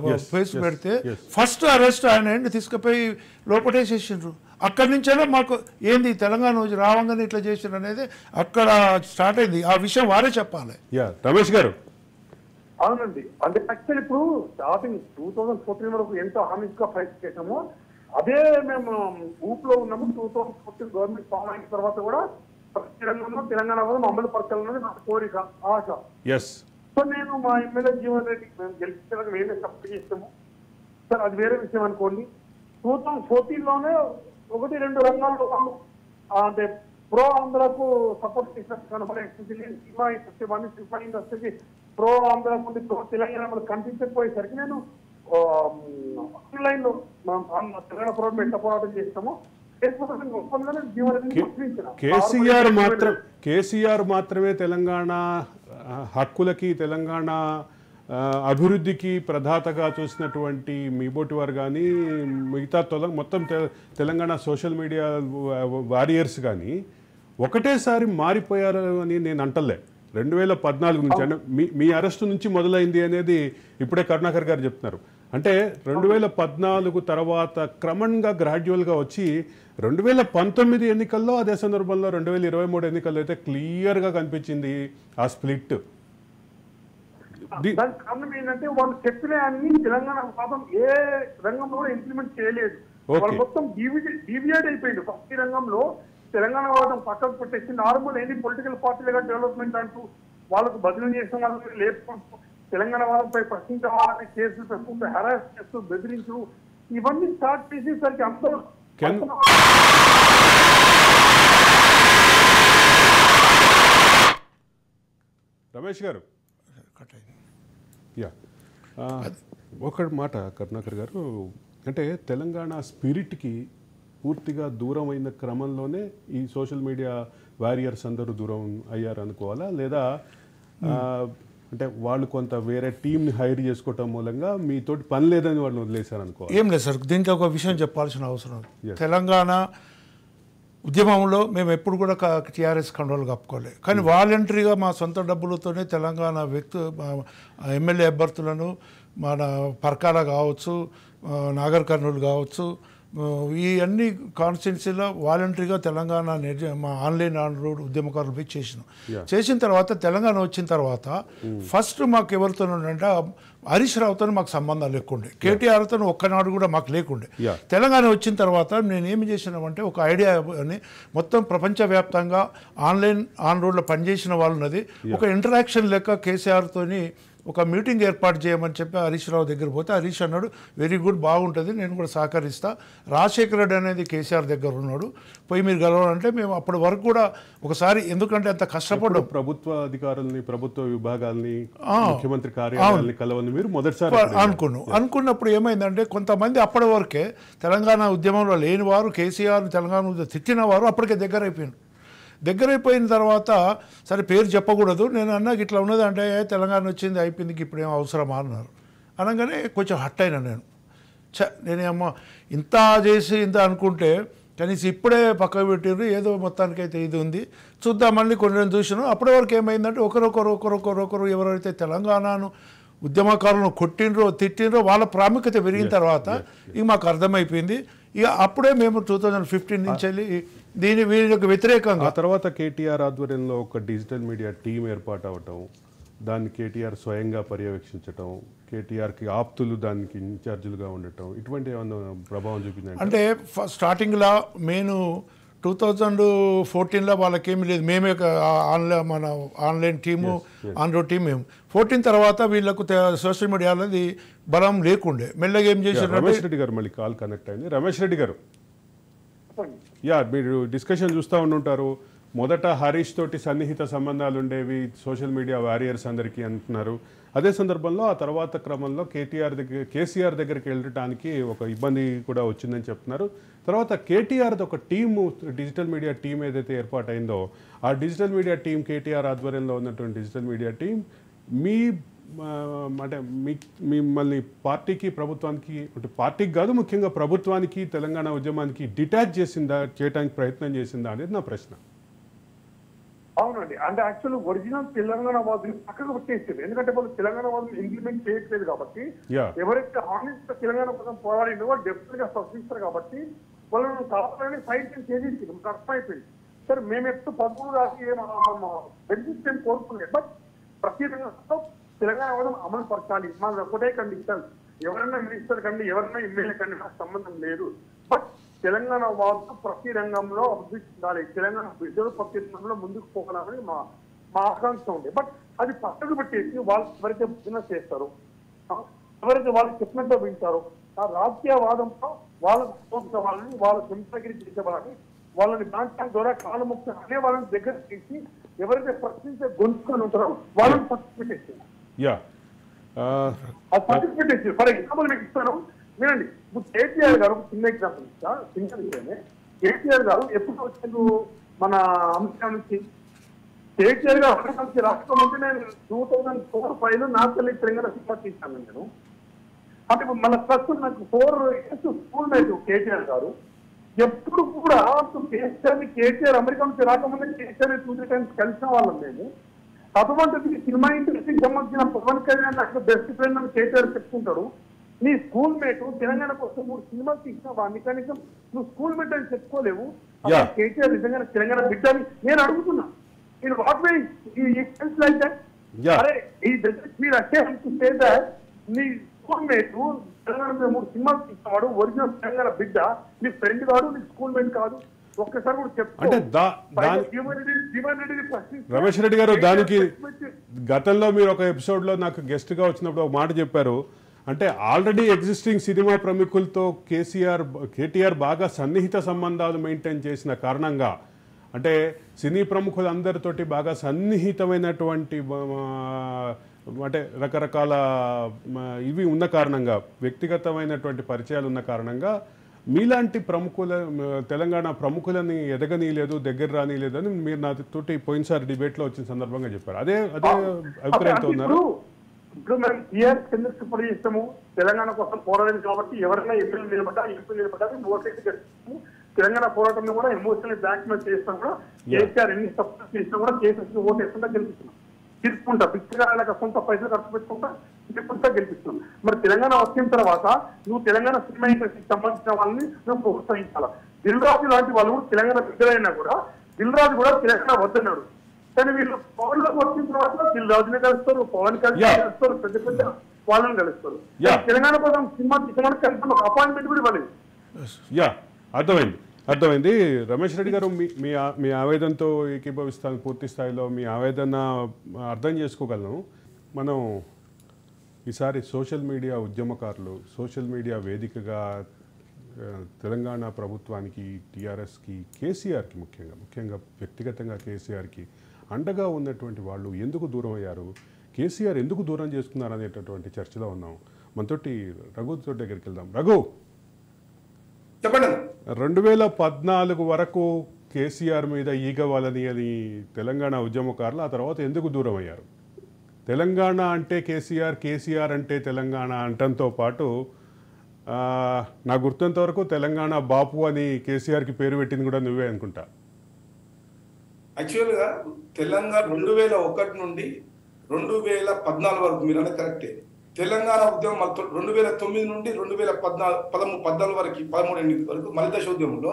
పోస్ట్ పెడితే ఫస్ట్ అరెస్ట్ ఆయన తీసుకుపోయి లోపటేసేసిండ్రు. అక్కడి నుంచైనా మాకు ఏంది తెలంగాణ రావంగానే ఇట్లా చేసిండ్రు అనేది అక్కడ స్టార్ట్ అయింది. ఆ విషయం వారే చెప్పాలి. రమేష్ గారు అవునండి. అంటే యాక్చువల్ ఇప్పుడు స్టార్టింగ్ 2014 వరకు ఎంత హామీస్ గా ఫైట్ చేసామో అదే మేము గ్రూప్ లో ఉన్నాము. 2014 గవర్నమెంట్ ఫామ్ అయిన తర్వాత కూడా తెలంగాణ వాళ్ళు అమలు పరచాలన్నది నా కోరిక, ఆశ. సో నేను మా ఎమ్మెల్యే జీవన్ రెడ్డి మేము గెలిపించడానికి మేమే సపోర్ట్ చేస్తాము సార్, అది వేరే విషయం అనుకోండి. 2014లోనే 1-2 రంగాల్లో వాళ్ళు అంటే ప్రో ఆంధ్రకు సపోర్ట్ చేసినట్టు కనబడే సినిమా ఇండస్ట్రీకి ప్రో ఆంధ్ర నుండి ప్రో తెలంగాణ కనిపించకపోయేసరికి నేను ఆన్లైన్ లో తెలంగాణ ప్రభుత్వం ఎంత పోరాటం చేస్తామో కేసీఆర్ మాత్రమే తెలంగాణ హక్కులకి తెలంగాణ అభివృద్ధికి ప్రదాతగా చూసినటువంటి మీబోటి వారు కానీ మిగతా మొత్తం తెలంగాణ సోషల్ మీడియా వారియర్స్ కానీ ఒకటేసారి మారిపోయారు అని నేను అంటలే. 2014 నుంచి అంటే మీ అరెస్టు నుంచి మొదలైంది అనేది ఇప్పుడే కరుణాకర్ గారు చెప్తున్నారు. అంటే 2014 తర్వాత క్రమంగా గ్రాడ్యువల్గా వచ్చి 2019 ఎన్నికల్లో అదే సందర్భంలో 2023 ఎన్నికల్లో అయితే క్లియర్గా కనిపించింది ఆ స్ప్లిట్. దానికి కారణం ఏంటంటే వాళ్ళు చెప్పిన అన్ని తెలంగాణ పాపం ఏ రంగంలో కూడా ఇంప్లిమెంట్ చేయలేదు. వాళ్ళు మొత్తం డీవియేట్ అయిపోయింది. ప్రతి రంగంలో తెలంగాణ వాదం పక్కకు పెట్టేసి నార్మల్ ఎన్ని పొలిటికల్ పార్టీలుగా డెవలప్మెంట్ అంటూ వాళ్ళకు బదిలీ చేసిన వాళ్ళని లేపుకుంటూ తెలంగాణ వాదంపై ప్రశ్నించాలని కేసులు పెట్టుకుంటూ హెరాస్ చేస్తూ బెదిరించు ఇవన్నీ స్టార్ట్ చేసేసరికి అందరూ రమేష్ గారు ఒక మాట కరుణాకర్ గారు, అంటే తెలంగాణ స్పిరిట్కి పూర్తిగా దూరం అయిన క్రమంలోనే ఈ సోషల్ మీడియా వారియర్స్ అందరూ దూరం అయ్యారు అనుకోవాలా, లేదా అంటే వాళ్ళు కొంత వేరే టీంని హైర్ చేసుకోవటం మూలంగా మీతోటి పని లేదని వాళ్ళు వదిలేశారు అనుకోవాలి? ఏం లేదు సార్, దీంట్లో ఒక విషయం చెప్పాల్సిన అవసరం. తెలంగాణ ఉద్యమంలో మేము ఎప్పుడు కూడా టీఆర్ఎస్ కంట్రోల్ కప్పుకోలేదు. కానీ వాలంటరీగా మా సొంత డబ్బులతోనే తెలంగాణ ఎమ్మెల్యే అభ్యర్థులను మన పర్కాల కావచ్చు, నాగర్ కర్నూలు కావచ్చు, ఈ అన్ని కాన్స్టిట్యున్సీలో వాలంటరీగా తెలంగాణ మా ఆన్లైన్ రోడ్ ఉద్యమకారులు పోయి చేసిన తర్వాత తెలంగాణ వచ్చిన తర్వాత ఫస్ట్ మాకు ఎవరితో అంటే హరీష్ రావుతో మాకు సంబంధాలు లేకుండే, కేటీఆర్తో ఒక్కనాడు కూడా మాకు లేకుండే. తెలంగాణ వచ్చిన తర్వాత నేను ఏమి చేసినామంటే ఒక ఐడియా అని మొత్తం ప్రపంచవ్యాప్తంగా ఆన్ రోడ్లో పనిచేసిన వాళ్ళున్నది ఒక ఇంటరాక్షన్ లెక్క కేసీఆర్తోని ఒక మీటింగ్ ఏర్పాటు చేయమని చెప్పి హరీష్ రావు దగ్గర పోతే హరీష్ అన్నాడు వెరీ గుడ్, బాగుంటుంది, నేను కూడా సహకరిస్తా. రాజశేఖర రెడ్డి అనేది కేసీఆర్ దగ్గర ఉన్నాడు, పోయి మీరు గెలవాలంటే మేము అప్పటి వరకు కూడా ఒకసారి, ఎందుకంటే అంత కష్టపడ్డాం. ప్రభుత్వ అధికారుల్ని, ప్రభుత్వ విభాగాల్ని, ముఖ్యమంత్రి కార్యాలయాన్ని కలవని మీరు మొదటిసారి అనుకున్నప్పుడు ఏమైందంటే కొంతమంది అప్పటి వరకే తెలంగాణ ఉద్యమంలో లేని వారు కేసీఆర్ తెలంగాణ తిట్టిన వారు అప్పటికే దగ్గరైపోయిన తర్వాత సరే పేరు చెప్పకూడదు, నేను అన్నాక ఇట్లా ఉన్నది అంటే తెలంగాణ వచ్చింది అయిపోయింది ఇప్పుడు ఏం అవసరమా అన్నారు. అనగానే కొంచెం హట్ అయినా నేనేమో ఇంత చేసి ఇంత అనుకుంటే కనీసం ఇప్పుడే పక్కకు పెట్టిర్రు, ఏదో మొత్తానికైతే ఇది ఉంది చూద్దామని కొన్ని చూసినాం. అప్పటి వరకు ఏమైందంటే ఒకరొకరు ఎవరైతే తెలంగాణను ఉద్యమకారులను కొట్టినరో తిట్టినరో వాళ్ళ ప్రాముఖ్యత పెరిగిన తర్వాత ఇక మాకు అర్థమైపోయింది. ఇక అప్పుడే మేము 2015 నుంచి వెళ్ళి వీళ్ళకి వ్యతిరేకంగా ఆ తర్వాత కేటీఆర్ ఆధ్వర్యంలో ఒక డిజిటల్ మీడియా టీం ఏర్పాటు అవ్వటం, దాన్ని కేటీఆర్ స్వయంగా పర్యవేక్షించటం, కేటీఆర్కి ఆప్తులు దానికి ఇన్ఛార్జీలుగా ఉండటం, ఇటువంటి ఏమన్నా ప్రభావం చూపిందండి? అంటే స్టార్టింగ్లో నేను 2014లో వాళ్ళకేమీ లేదు, మేమే మన ఆన్లైన్ టీము ఆన్రోడ్ టీం మేము 14 తర్వాత వీళ్ళకు సోషల్ మీడియాలోది బలం లేకుండే. మెల్లగా ఏం చేశారు? రమేష్ రెడ్డి గారు మళ్ళీ కాల్ కనెక్ట్ అయింది. రమేష్ రెడ్డి గారు, మీరు డిస్కషన్ చూస్తూ ఉండుంటారు. మొదట హరీష్ తోటి సన్నిహిత సంబంధాలు ఉండేవి సోషల్ మీడియా వారియర్స్ అందరికీ అంటున్నారు. అదే సందర్భంలో ఆ తర్వాత క్రమంలో కేసీఆర్ దగ్గరికి వెళ్ళడానికి ఒక ఇబ్బంది కూడా వచ్చిందని చెప్తున్నారు. తర్వాత కేటీఆర్ది ఒక టీము, డిజిటల్ మీడియా టీం ఏదైతే ఏర్పాటైందో ఆ డిజిటల్ మీడియా టీం, కేటీఆర్ ఆధ్వర్యంలో ఉన్నటువంటి డిజిటల్ మీడియా టీం అంటే మిమ్మల్ని పార్టీకి, ప్రభుత్వానికి, అంటే పార్టీకి కాదు ముఖ్యంగా ప్రభుత్వానికి, తెలంగాణ ఉద్యమానికి డిటాచ్ చేయడానికి ప్రయత్నం చేసిందా అనేది నా ప్రశ్న. అవునండి, అంటే యాక్చువల్ ఒరిజినల్ తెలంగాణ వాదులు పక్కకు పెట్టేసింది. ఎందుకంటే వాళ్ళు తెలంగాణ వాదులు ఇంప్లిమెంట్ చేయట్లేదు కాబట్టి, ఎవరైతే హానెస్ట్ తెలంగాణ కోసం పోరాడిందో వాళ్ళు డెఫినెట్ గా ప్రశ్నిస్తారు కాబట్టి వాళ్ళని కావాలని సైట్ చేసేసి అర్థమైపోయింది. సరే మేము ఎప్పుడు 13 రాసి బెనిఫిట్స్ ఏం కోరుకోలేదు, బట్ ప్రతి రంగంలో తెలంగాణ వాదం అమలు పరచాలి. మాది ఒకటే కండిషన్, ఎవరైనా మినిస్టర్ కండి ఎవరైనా ఎమ్మెల్యే కండి నాకు సంబంధం లేదు. బట్ తెలంగాణ వాదం ప్రతి రంగంలో అభివృద్ధి చెందాలి, తెలంగాణ బిడ్డలు ప్రతి రంగంలో ముందుకు పోవాలని మా ఆకాంక్ష ఉంది. బట్ అది పక్కకు పెట్టేసి వాళ్ళు ఎవరైతే బిజినెస్ చేస్తారో, ఎవరైతే వాళ్ళకి చెప్పినట్టు వింటారో, ఆ రాజకీయవాదంతో వాళ్ళని వాళ్ళ సింపగిరి చేసేవాళ్ళని వాళ్ళని బ్రాంచ్ ద్వారా కాలముక్త అనే వాళ్ళని దగ్గర తీసి ఎవరైతే ప్రశ్నించే గొంతుకొని ఉంటారో వాళ్ళని పక్కకు పెట్టేసి ఫర్ ఎగ్జాంపుల్ మీకు ఇస్తాను వినండి. ఇప్పుడు కేసీఆర్ గారు చిన్న ఎగ్జాంపుల్ ఇస్తా, చిన్న విషయమే. కేసీఆర్ గారు ఎప్పుడు వచ్చారు మన అంశం నుంచి? కేసీఆర్ గారు అమెరికా రాష్ట్రం ఉంటే నేను 2004-5 నా తల్లి తెలంగాణ సినిమా తీశాను నేను. అంటే మన ప్రస్తుతం నాకు 4 years స్కూల్ మేట్ కేసీఆర్ గారు. ఎప్పుడు కూడా కేసీఆర్ అమెరికా నుంచి రాకముందే కేసీఆర్ 2-3 times కలిసిన వాళ్ళం మేము. అటువంటిది సినిమా ఇండస్ట్రీకి సంబంధించిన పవన్ కళ్యాణ్ నాకు బెస్ట్ ఫ్రెండ్ అని కేసీఆర్ చెప్పుకుంటాడు. నీ స్కూల్ మేట్ తెలంగాణ కోసం 3 సినిమాలు తీసిన వాడిని కనీసం నువ్వు స్కూల్ మేట్ అని చెప్పుకోలేవు. కేసీఆర్ నిజంగా తెలంగాణ బిడ్డ అని నేను అడుగుతున్నా. నేను వాట్ వే లైక్ దట్? అరే మీరు అంటే నీ స్కూల్ మేట్ తెలంగాణ 3 సినిమాలు తీసినవాడు ఒరిజినల్ తెలంగాణ బిడ్డ, నీ ఫ్రెండ్ కాదు, నీ స్కూల్ మేట్ కాదు. ఒక్కసారి కూడా చెప్తా. రమేష్ రెడ్డి గారు, దానికి గతంలో మీరు ఒక ఎపిసోడ్ లో నాకు గెస్ట్ గా వచ్చినప్పుడు ఒక మాట చెప్పారు. అంటే ఆల్రెడీ ఎగ్జిస్టింగ్ సినిమా ప్రముఖులతో కేటీఆర్ బాగా సన్నిహిత సంబంధాలు మెయింటైన్ చేసిన కారణంగా, అంటే సినీ ప్రముఖులందరితోటి బాగా సన్నిహితమైనటువంటి అంటే రకరకాల ఇవి ఉన్న కారణంగా, వ్యక్తిగతమైనటువంటి పరిచయాలు ఉన్న కారణంగా మీలాంటి తెలంగాణ ప్రముఖులని ఎదగనీయలేదు, దగ్గర రానియలేదు అని మీరు నాతోటి పోయినసారి డిబేట్లో వచ్చిన సందర్భంగా చెప్పారు. అదే అభిప్రాయంతో ఉన్నారు. ఇప్పుడు మేము టీఆర్ఎస్ ఎందుకు సపోర్ట్ చేస్తాము? తెలంగాణ కోసం పోరాడేది కాబట్టి ఎవరైనా ఎంపీలు నిలబడ్డా ఓటేసి గెలుస్తాము. తెలంగాణ పోరాటంలో కూడా ఎమోషనల్ బ్లాక్మెయిల్ చేస్తాం కూడా. కేసీఆర్ ఎన్ని సపోర్ట్ చేసినా కూడా కేసీఆర్ ఓటేస్తుందా గెలిపిస్తున్నాం, తీసుకుంటా పిచ్చిగా సొంత పైసలు ఖర్చు పెట్టుకుంటా తీసుకుంటా గెలిపిస్తున్నాం. మరి తెలంగాణ వచ్చిన తర్వాత నువ్వు తెలంగాణ సినిమా ఇండస్ట్రీకి సంబంధించిన వాళ్ళని నువ్వు ప్రోత్సహించాలా. దిల్ రాజు లాంటి వాళ్ళు కూడా తెలంగాణ బిడ్డలైనా కూడా దిల్ రాజు కూడా తెలంగాణ వద్దన్నాడు. కానీ వీళ్ళు పవన్ లోకి వచ్చిన తర్వాత దిల్ రాజుని కలుస్తారు, పవన్ కళ్యాణ్ కలుస్తారు, పెద్ద పెద్ద వాళ్ళని కలుస్తారు. తెలంగాణ కోసం సినిమా తీసుకోవడానికి కనీసం ఒక అపాయింట్మెంట్ కూడా ఇవ్వలేదు. అర్థమైంది. రమేష్ రెడ్డి గారు, మీ ఆవేదనతో ఏకీభవిస్తాను. పూర్తి స్థాయిలో మీ ఆవేదన అర్థం చేసుకోగలను. మనం ఈసారి సోషల్ మీడియా ఉద్యమకారులు, సోషల్ మీడియా వేదికగా తెలంగాణ ప్రభుత్వానికి, టీఆర్ఎస్కి, కేసీఆర్కి ముఖ్యంగా వ్యక్తిగతంగా కేసీఆర్కి అండగా ఉన్నటువంటి వాళ్ళు ఎందుకు దూరం అయ్యారు, కేసీఆర్ ఎందుకు దూరం చేసుకున్నారు అనేటటువంటి చర్చలో ఉన్నాం. మనతోటి రఘుతో దగ్గరికి వెళ్దాం. రఘు, చెప్పండి. 2014 వరకు కేసీఆర్ మీద ఈగవాలని అని తెలంగాణ ఉద్యమకారులు, ఆ తర్వాత ఎందుకు దూరం అయ్యారు? తెలంగాణ అంటే కేసీఆర్, కేసీఆర్ అంటే తెలంగాణ అంటంతో పాటు నా గుర్తంత వరకు తెలంగాణ బాపు అని కేసీఆర్కి పేరు పెట్టింది కూడా నువ్వే అనుకుంటా. యాక్చువల్గా తెలంగాణ 2001 నుండి 2014 వరకు మీరు అనేది కరెక్టే. తెలంగాణ ఉద్యమం 2009 నుండి 2014 వరకు 13 వరకు మలిదశ ఉద్యమంలో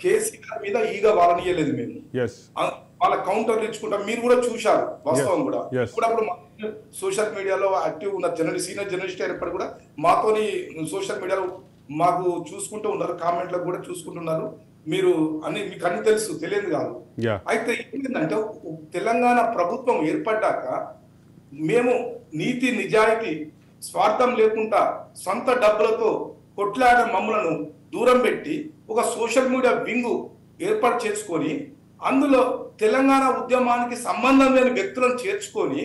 కేసీఆర్ మీద ఈగ వాలనీయలేదు మేము. వాళ్ళ కౌంటర్లు ఇచ్చుకుంటాం. మీరు కూడా చూశారు వాస్తవం కూడా. ఇప్పుడప్పుడు సోషల్ మీడియాలో యాక్టివ్ ఉన్న సీనియర్ జర్నలిస్ట్ అయినప్పుడు కూడా మాతోని సోషల్ మీడియాలో మాకు చూసుకుంటూ ఉన్నారు, కామెంట్లకు కూడా చూసుకుంటున్నారు. మీరు మీకు అన్ని తెలుసు, తెలియదు కాదు. అయితే ఏంటంటే తెలంగాణ ప్రభుత్వం ఏర్పడ్డాక మేము నీతి నిజాయితీ స్వార్థం లేకుండా సొంత డబ్బులతో కొట్లాడిన మమ్మలను దూరం పెట్టి ఒక సోషల్ మీడియా వింగు ఏర్పాటు చేసుకొని అందులో తెలంగాణ ఉద్యమానికి సంబంధం లేని వ్యక్తులను చేర్చుకొని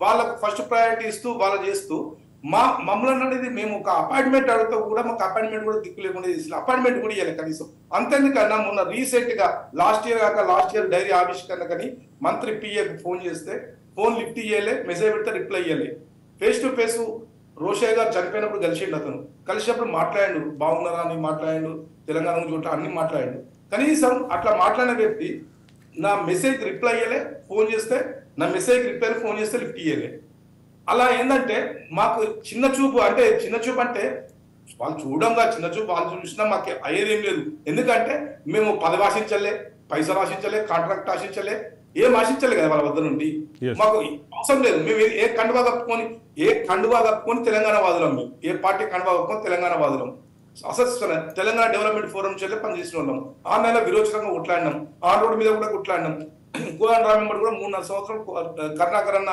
వాళ్ళకు ఫస్ట్ ప్రయారిటీ ఇస్తూ వాళ్ళు చేస్తూ మమ్మల్ని అనేది మేము ఒక అపాయింట్మెంట్ అడుగుతూ కూడా మాకు అపాయింట్మెంట్ కూడా దిక్కు లేకుండా చేసిన అపాయింట్మెంట్ కూడా ఇవ్వాలి కనీసం. అంతేందుకన్నా మొన్న రీసెంట్ గా లాస్ట్ ఇయర్ డైరీ ఆవిష్కరణ కానీ మంత్రి పిఏకు ఫోన్ చేస్తే ఫోన్ లిఫ్ట్ ఇయ్యలే, మెసేజ్ పెడితే రిప్లై ఇయ్యలే. ఫేస్ టు ఫేస్ రోషయ్య గారు చనిపోయినప్పుడు కలిసిండు. అతను కలిసినప్పుడు మాట్లాడాడు, బాగున్నారా అని మాట్లాడాడు, తెలంగాణ చోట అన్ని మాట్లాడాడు. కనీసం అట్లా మాట్లాడిన వ్యక్తి నా మెసేజ్ రిప్లై ఇయ్యలే, ఫోన్ చేస్తే నా మెసేజ్ రిప్లై ఫోన్ చేస్తే లిఫ్ట్ ఇయ్యలే. అలా ఏంటంటే మాకు చిన్న చూపు అంటే వాళ్ళు చూడంగా చిన్న చూపు వాళ్ళు చూసినా మాకు అయ్యేదేం లేదు. ఎందుకంటే మేము పదవి ఆశించలే, పైసలు ఆశించలే, కాంట్రాక్ట్ ఆశించలే, ఏం ఆశించాలి కదా వాళ్ళ వద్ద నుండి. Yes. మాకు అవసరం లేదు. మేము ఏ కండువా కప్పుకొని తెలంగాణ వాదులం, మేము ఏ పార్టీ కండువా కప్పుకొని తెలంగాణ వాదులం. అసలు తెలంగాణ డెవలప్మెంట్ ఫోరం చేత పనిచేసిన వాళ్ళం. ఆన్లైన్లో విరోచకంగా కొట్లాడినాం, ఆన్ రోడ్ మీద కూడా కొట్లాడినాం. కోదండ రామేంబడి కూడా 3-4 సంవత్సరాలు కరుణాకర్ అన్న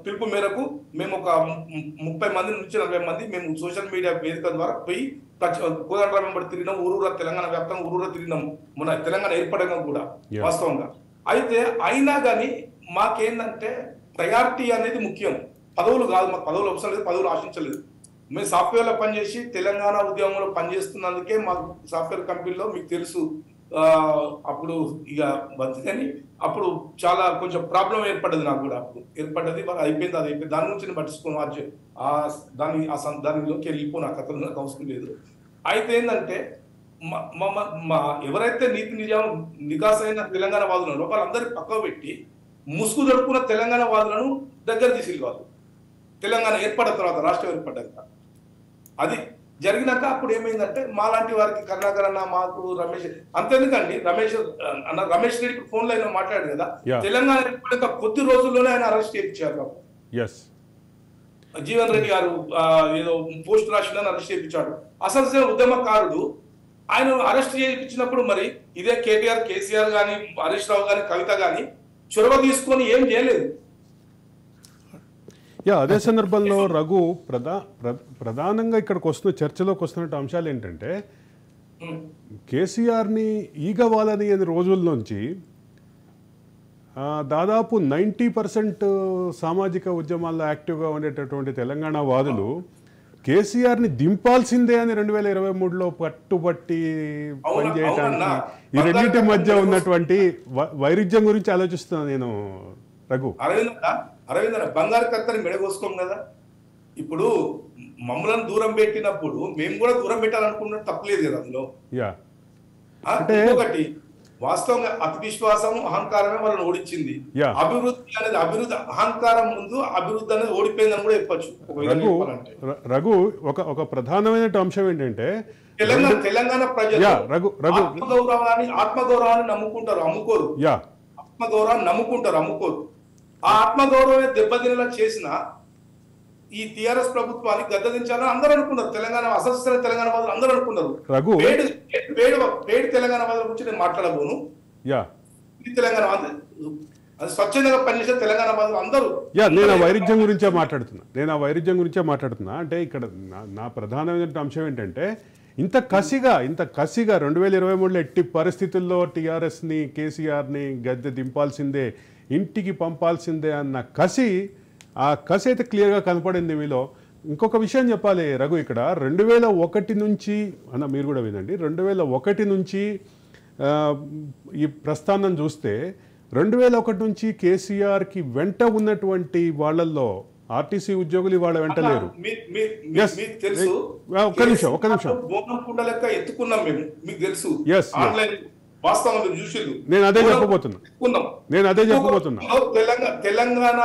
పిలుపు మేరకు మేము ఒక 30 మంది నుంచి 40 మంది మేము సోషల్ మీడియా వేదిక ద్వారా పోయి కోదండ రామేంబడి తిరిగినాం. ఊరూరా తెలంగాణ వ్యాప్తంగా ఊరూరా తిరిగినాం. మన తెలంగాణ ఏర్పడడం కూడా వాస్తవంగా. అయితే అయినా కానీ మాకేందంటే ప్రయారిటీ అనేది ముఖ్యం, పదవులు కాదు. మాకు పదవులు అవసరం లేదు, పదవులు ఆశించలేదు. మేము సాఫ్ట్వేర్లో పనిచేసి తెలంగాణ ఉద్యమంలో పనిచేస్తున్నందుకే మాకు సాఫ్ట్వేర్ కంపెనీలో మీకు తెలుసు అప్పుడు ఇక కానీ అప్పుడు చాలా కొంచెం ప్రాబ్లం ఏర్పడ్డది. నాకు కూడా అప్పుడు ఏర్పడ్డది, అయిపోయింది. అది అయిపోయింది. దాని గురించి నేను పట్టించుకోను, దానిలోకి వెళ్ళిపో, నాకు అతను నాకు అవసరం లేదు. అయితే ఏంటంటే ఎవరైతే నీతి నికాసైన తెలంగాణ వాదులను వాళ్ళందరికీ పక్కకు పెట్టి ముసుగు దొరుకున్న తెలంగాణ వాదులను దగ్గర తీసుకెళ్ళి తెలంగాణ ఏర్పడిన తర్వాత, రాష్ట్రం ఏర్పడ్డాక అది జరిగినాక అప్పుడు ఏమైందంటే మాలాంటి వారికి కరుణాకర్ అన్న, మాకు రమేష్, అంతేందుకండి రమేష్ రెడ్డి ఫోన్ లో అయినా మాట్లాడారు కదా, తెలంగాణ ఏర్పడిన కొద్ది రోజుల్లోనే ఆయన అరెస్ట్ చేయించారు. జీవన్ రెడ్డి గారు ఏదో పోస్ట్ రాసిందని అరెస్ట్ చేయించాడు. అసలు ఉద్యమకారుడు ఆయన అరెస్ట్ చేయించినప్పుడు మరి ఇదే కేటీఆర్, కేసీఆర్ కానీ, హరీష్ రావు కానీ, కవిత కానీ చొరవ తీసుకొని ఏం చేయలేదు. అదే సందర్భంలో రఘు ప్రధానంగా ఇక్కడికి వస్తున్న చర్చలోకి వస్తున్న అంశాలు ఏంటంటే కేసీఆర్ని ఈగవాలని రోజుల నుంచి దాదాపు 90% సామాజిక ఉద్యమాల్లో యాక్టివ్గా ఉండేటటువంటి తెలంగాణ వాదులు కేసీఆర్ని దింపాల్సిందే అని 2023లో పట్టుబట్టి పనిచేయడానికి ఈ రెండింటి మధ్య ఉన్నటువంటి వైరుధ్యం గురించి ఆలోచిస్తున్నాను నేను రఘు. అరవింద్ బంగారు కత్తని మెడగోసుకోం కదా. ఇప్పుడు మమ్మల్ని దూరం పెట్టినప్పుడు మేము కూడా దూరం పెట్టాలనుకున్నట్టు తప్పలేదు కదా అందులో. ఒకటి వాస్తవంగా అతి విశ్వాసం, అహంకారమే వాళ్ళని ఓడించింది. అభివృద్ధి అహంకారం ముందు అభివృద్ధి అనేది ఓడిపోయిందని కూడా చెప్పచ్చు. రఘు ఒక ప్రధానమైన అంశం ఏంటంటే తెలంగాణ ప్రజలు ఆత్మగౌరవాన్ని నమ్ముకుంటారు, అమ్ముకోరు. ఆత్మగౌరవాన్ని నమ్ముకుంటారు, అమ్ముకోరు. ఆ ఆత్మగౌరవం దెబ్బతినేలా చేసిన ఈ టిఆర్ఎస్ ప్రభుత్వానికి గద్దదించాలని అందరూ అనుకున్నారు. తెలంగాణ అసలు తెలంగాణ వాళ్ళు అందరూ అనుకున్నారు. పేడు తెలంగాణ వాళ్ళ గురించి నేను మాట్లాడబోను. తెలంగాణ అది స్వచ్ఛందంగా పనిచేసే తెలంగాణ వాళ్ళు అందరూ. నేను ఆ వైరుధ్యం గురించే మాట్లాడుతున్నా. అంటే ఇక్కడ నా ప్రధానమైన అంశం ఏంటంటే ఇంత కసిగా 2023లో ఎట్టి పరిస్థితుల్లో టీఆర్ఎస్ని, కేసీఆర్ని గద్దె దింపాల్సిందే, ఇంటికి పంపాల్సిందే అన్న కసి, ఆ కసి అయితే క్లియర్గా కనపడింది మీలో. ఇంకొక విషయం చెప్పాలి రఘు, ఇక్కడ 2001 నుంచి అన్న మీరు కూడా వినండి, 2001 నుంచి ఈ ప్రస్థానం చూస్తే 2001 నుంచి కేసీఆర్కి వెంట ఉన్నటువంటి వాళ్ళల్లో ఆర్టీసీ ఉద్యోగులు వాళ్ళ వెంట లేరు. ఒక్క నిమిషం నేను అదే చెప్పబోతున్నా. తెలంగాణ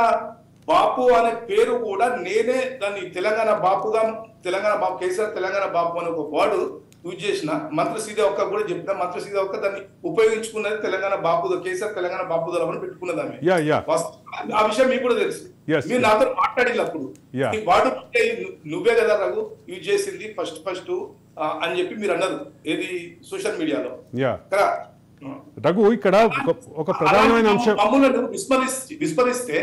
బాపు అనే పేరు కూడా నేనే దాన్ని తెలంగాణ బాపుగా, కేసీఆర్ తెలంగాణ బాపు అనే ఒక వర్డ్ యూజ్ చేసిన. మంత్రి సీదే ఒక్క కూడా చెప్పిన, మంత్రి సీదే ఒక్క దాన్ని ఉపయోగించుకున్నది తెలంగాణ బాపుదో, కేసీఆర్ తెలంగాణ బాపుదో అని పెట్టుకున్నదాన్ని. ఆ విషయం మీకు కూడా తెలుసు, మీరు నాతో మాట్లాడింది అప్పుడు. వాడు నువ్వే కదా రఘు యూజ్ చేసింది ఫస్ట్ అని చెప్పి మీరు అన్నారు ఏది సోషల్ మీడియాలో. రఘు ఇక్కడ ఒక ప్రధానమైన అంశం విస్మరిస్తే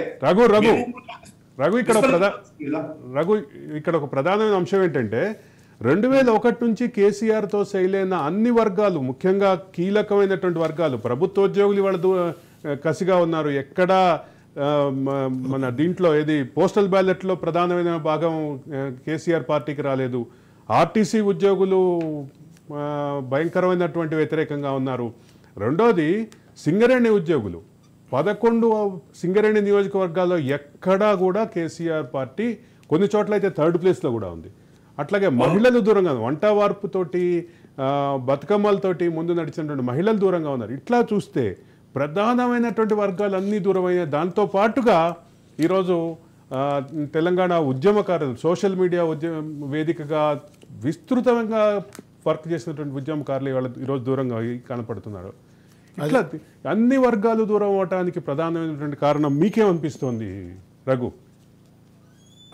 ఇక్కడ ఒక ప్రధానమైన అంశం ఏంటంటే 2001 నుంచి కేసీఆర్తో శైలైన అన్ని వర్గాలు, ముఖ్యంగా కీలకమైనటువంటి వర్గాలు, ప్రభుత్వోద్యోగులు వాళ్ళ కసిగా ఉన్నారు. ఎక్కడా మన దీంట్లో ఏది పోస్టల్ బ్యాలెట్లో ప్రధానమైన భాగం కేసీఆర్ పార్టీకి రాలేదు. ఆర్టీసీ ఉద్యోగులు భయంకరమైనటువంటి వ్యతిరేకంగా ఉన్నారు. రెండోది సింగరేణి ఉద్యోగులు, 11 సింగరేణి నియోజకవర్గాల్లో ఎక్కడా కూడా కేసీఆర్ పార్టీ, కొన్ని చోట్ల అయితే 3rd ప్లేస్లో కూడా ఉంది. అట్లాగే మహిళలు దూరంగా, వంట వార్పుతోటి బతుకమ్మలతోటి ముందు నడిచినటువంటి మహిళలు దూరంగా ఉన్నారు. ఇట్లా చూస్తే ప్రధానమైనటువంటి వర్గాలు అన్నీ దూరమైన, దాంతో పాటుగా ఈరోజు తెలంగాణ ఉద్యమకారులు సోషల్ మీడియా వేదికగా విస్తృతంగా వర్క్ చేసినటువంటి ఉద్యమకారులు ఈరోజు దూరంగా కనపడుతున్నారు. ఇట్లా అన్ని వర్గాలు దూరం అవటానికి ప్రధానమైనటువంటి కారణం మీకేమనిపిస్తోంది రఘు?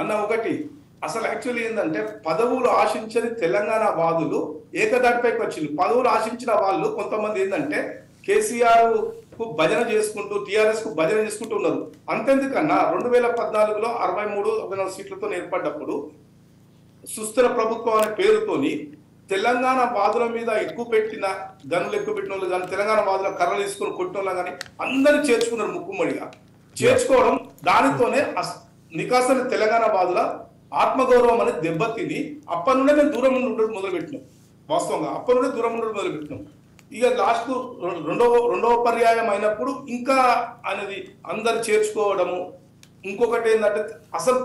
అన్న ఒకటి అసలు యాక్చువల్లీ ఏంటంటే పదవులు ఆశించని తెలంగాణ వాదులు ఏకదాటిపైకి వచ్చింది. పదవులు ఆశించిన వాళ్ళు కొంతమంది ఏంటంటే కేసీఆర్ కు భజన చేసుకుంటూ టీఆర్ఎస్ కు భజన చేసుకుంటూ ఉన్నారు. అంతెందుకన్నా 2014లో 63 సీట్లతో ఏర్పడ్డప్పుడు సుస్థిర ప్రభుత్వం అనే పేరుతోని తెలంగాణ వాదుల మీద ఎక్కువ పెట్టిన గనులు ఎక్కువ పెట్టిన వాళ్ళు కానీ తెలంగాణ వాదుల కర్రలు తీసుకొని కొట్టిన వాళ్ళు కానీ అందరినీ చేర్చుకున్నారు ముక్కుమ్మడిగా. చేర్చుకోవడం దానితోనే నికాసన తెలంగాణ వాదుల ఆత్మగౌరవం అనేది దెబ్బతిని అప్పటి నుండే మేము దూరం ఉండడం మొదలుపెట్టినాం. వాస్తవంగా అప్పటి నుండే దూరం ఉండడం మొదలుపెట్టినాం. ఇక లాస్ట్ రెండవ పర్యాయం అయినప్పుడు ఇంకా అనేది అందరు చేర్చుకోవడము. ఇంకొకటి ఏంటంటే అసలు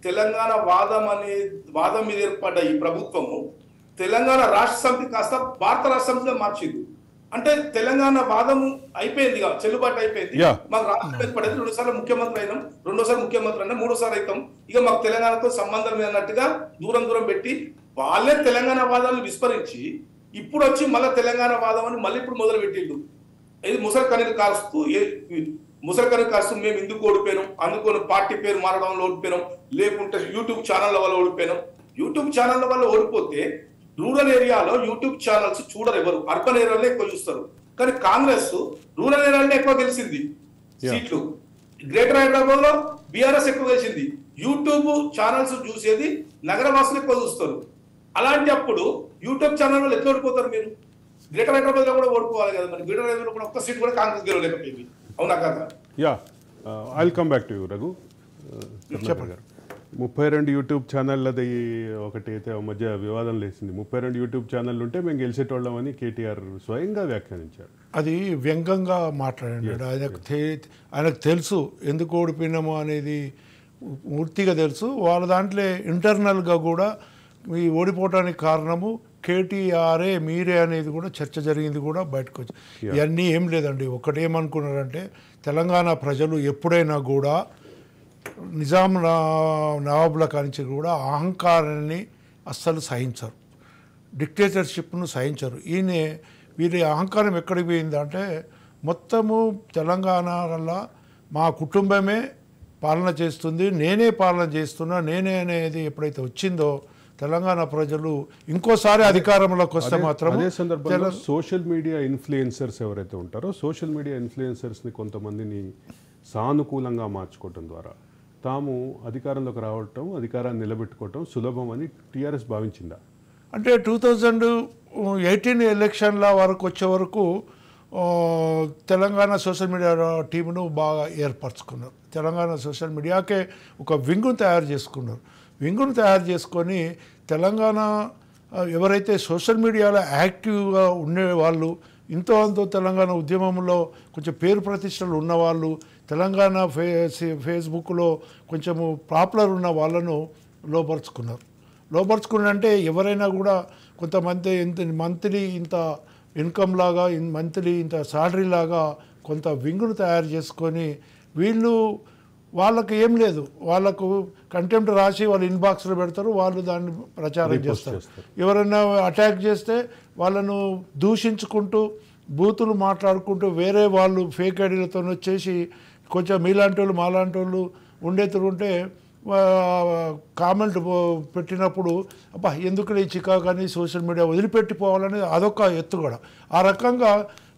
తెలంగాణ వాదం మీద ఏర్పడ్డ ఈ ప్రభుత్వము తెలంగాణ రాష్ట్ర సమితి కాస్త భారత రాష్ట్ర సమితిగా మార్చింది. అంటే తెలంగాణ వాదము అయిపోయింది, చెల్లుబాటు అయిపోయింది. మాకు రాష్ట్రం ఏర్పడేది 2 సార్లు ముఖ్యమంత్రి అయినాం, 2వ ముఖ్యమంత్రి అయినా 3వ అయితాం, ఇక మాకు తెలంగాణతో సంబంధం అన్నట్టుగా దూరం పెట్టి వాళ్ళే తెలంగాణ వాదాలను విస్మరించి ఇప్పుడు వచ్చి మళ్ళీ తెలంగాణ వాదం అని మళ్ళీ ఇప్పుడు మొదలు పెట్టిండు. ఇది ముసలి కన్నీరు కాస్తూ మేము ఎందుకు ఓడిపోయినాం, అందుకొని పార్టీ పేరు మారడంలో ఓడిపోయినాం, లేకుంటే యూట్యూబ్ ఛానళ్ళ వల్ల ఓడిపోయినాం. యూట్యూబ్ ఛానళ్ళ వల్ల ఓడిపోతే రూరల్ ఏరియాలో యూట్యూబ్ ఛానల్స్ చూడరు ఎవరు, అర్బన్ ఏరియాలో ఎక్కువ చూస్తారు. కానీ కాంగ్రెస్ రూరల్ ఏరియాలో ఎక్కువ గెలిచింది సీట్లు. గ్రేటర్ హైదరాబాద్ లో బీఆర్ఎస్ ఎక్కువ గెలిచింది. యూట్యూబ్ ఛానల్స్ చూసేది నగరవాసులు ఎక్కువ చూస్తారు. అలాంటి అప్పుడు యూట్యూబ్ ఛానల్ వాళ్ళు ఎట్లా ఓడిపోతారు? మీరు గ్రేటర్ హైదరాబాద్ లో కూడా ఓడిపోవాలి కదా. మరి గ్రేటర్ హైదరాబాద్ కూడా ఒక్క సీట్ కూడా కాంగ్రెస్ గెలవలేకపోయింది. అవునా కదా? Yeah, I will come back to you Raghu. చెప్పండి. 32 యూట్యూబ్ ఛానళ్ళది ఒకటి అయితే మధ్య వివాదం లేచింది. 32 యూట్యూబ్ ఛానళ్ళు ఉంటే మేము గెలిచేటోళ్ళమని కేటీఆర్ స్వయంగా వ్యాఖ్యానించారు. అది వ్యంగ్యంగా మాట్లాడాడు. ఆయనకు తెలుసు ఎందుకు ఓడిపోయినామో అనేది పూర్తిగా తెలుసు. వాళ్ళ దాంట్లో ఇంటర్నల్గా కూడా ఈ ఓడిపోవడానికి కారణము కేటీఆర్ఏ మీరే అనేది కూడా చర్చ జరిగింది, కూడా బయటకు వచ్చి. ఇవన్నీ ఏం లేదండి. ఒకటేమనుకున్నారంటే తెలంగాణ ప్రజలు ఎప్పుడైనా కూడా నిజాం నవాబుల కానించి కూడా అహంకారాన్ని అస్సలు సహించరు, డిక్టేటర్షిప్ను సహించరు. వీరి అహంకారం ఎక్కడికి పోయిందంటే మొత్తము తెలంగాణలో మా కుటుంబమే పాలన చేస్తుంది, నేనే పాలన చేస్తున్నా, నేనే అనేది ఎప్పుడైతే వచ్చిందో తెలంగాణ ప్రజలు ఇంకోసారి అధికారంలోకి వస్తే మాత్రం. అదే సందర్భంలో సోషల్ మీడియా ఇన్ఫ్లుయెన్సర్స్ ఎవరైతే ఉంటారో సోషల్ మీడియా ఇన్ఫ్లుయెన్సర్స్ని కొంతమందిని సానుకూలంగా మార్చుకోవటం ద్వారా తాము అధికారంలోకి రావటం, అధికారాన్ని నిలబెట్టుకోవటం సులభం అని టీఆర్ఎస్ భావించిందా? అంటే 2018 ఎలక్షన్ల వరకు వచ్చే వరకు తెలంగాణ సోషల్ మీడియా టీమును బాగా ఏర్పరచుకున్నారు. తెలంగాణ సోషల్ మీడియాకే ఒక వింగును తయారు చేసుకున్నారు. వింగును తయారు చేసుకొని తెలంగాణ ఎవరైతే సోషల్ మీడియాలో యాక్టివ్గా ఉండేవాళ్ళు, ఇంతో అంతో తెలంగాణ ఉద్యమంలో కొంచెం పేరు ప్రతిష్టలు ఉన్నవాళ్ళు, తెలంగాణ ఫేస్బుక్లో కొంచెము పాపులర్ ఉన్న వాళ్ళను లోపరుచుకున్నారంటే ఎవరైనా కూడా కొంతమంది మంత్లీ ఇంత ఇన్కమ్ లాగా, మంత్లీ ఇంత సాలరీ లాగా కొంత వింగును తయారు చేసుకొని వాళ్ళకి ఏం లేదు, వాళ్ళకు కంటెంప్ట్ రాసి వాళ్ళు ఇన్బాక్స్లో పెడతారు, వాళ్ళు దాన్ని ప్రచారం చేస్తారు. ఎవరైనా అటాక్ చేస్తే వాళ్ళను దూషించుకుంటూ బూతులు మాట్లాడుకుంటూ వేరే వాళ్ళు ఫేక్ ఐడీలతో వచ్చేసి కొంచెం మీలాంటి వాళ్ళు మాలాంటి వాళ్ళు ఉండేతుంటే కామెంట్ పెట్టినప్పుడు అబ్బా ఎందుకు ఈ చికాకని సోషల్ మీడియా వదిలిపెట్టిపోవాలని అదొక ఎత్తుగడ. ఆ రకంగా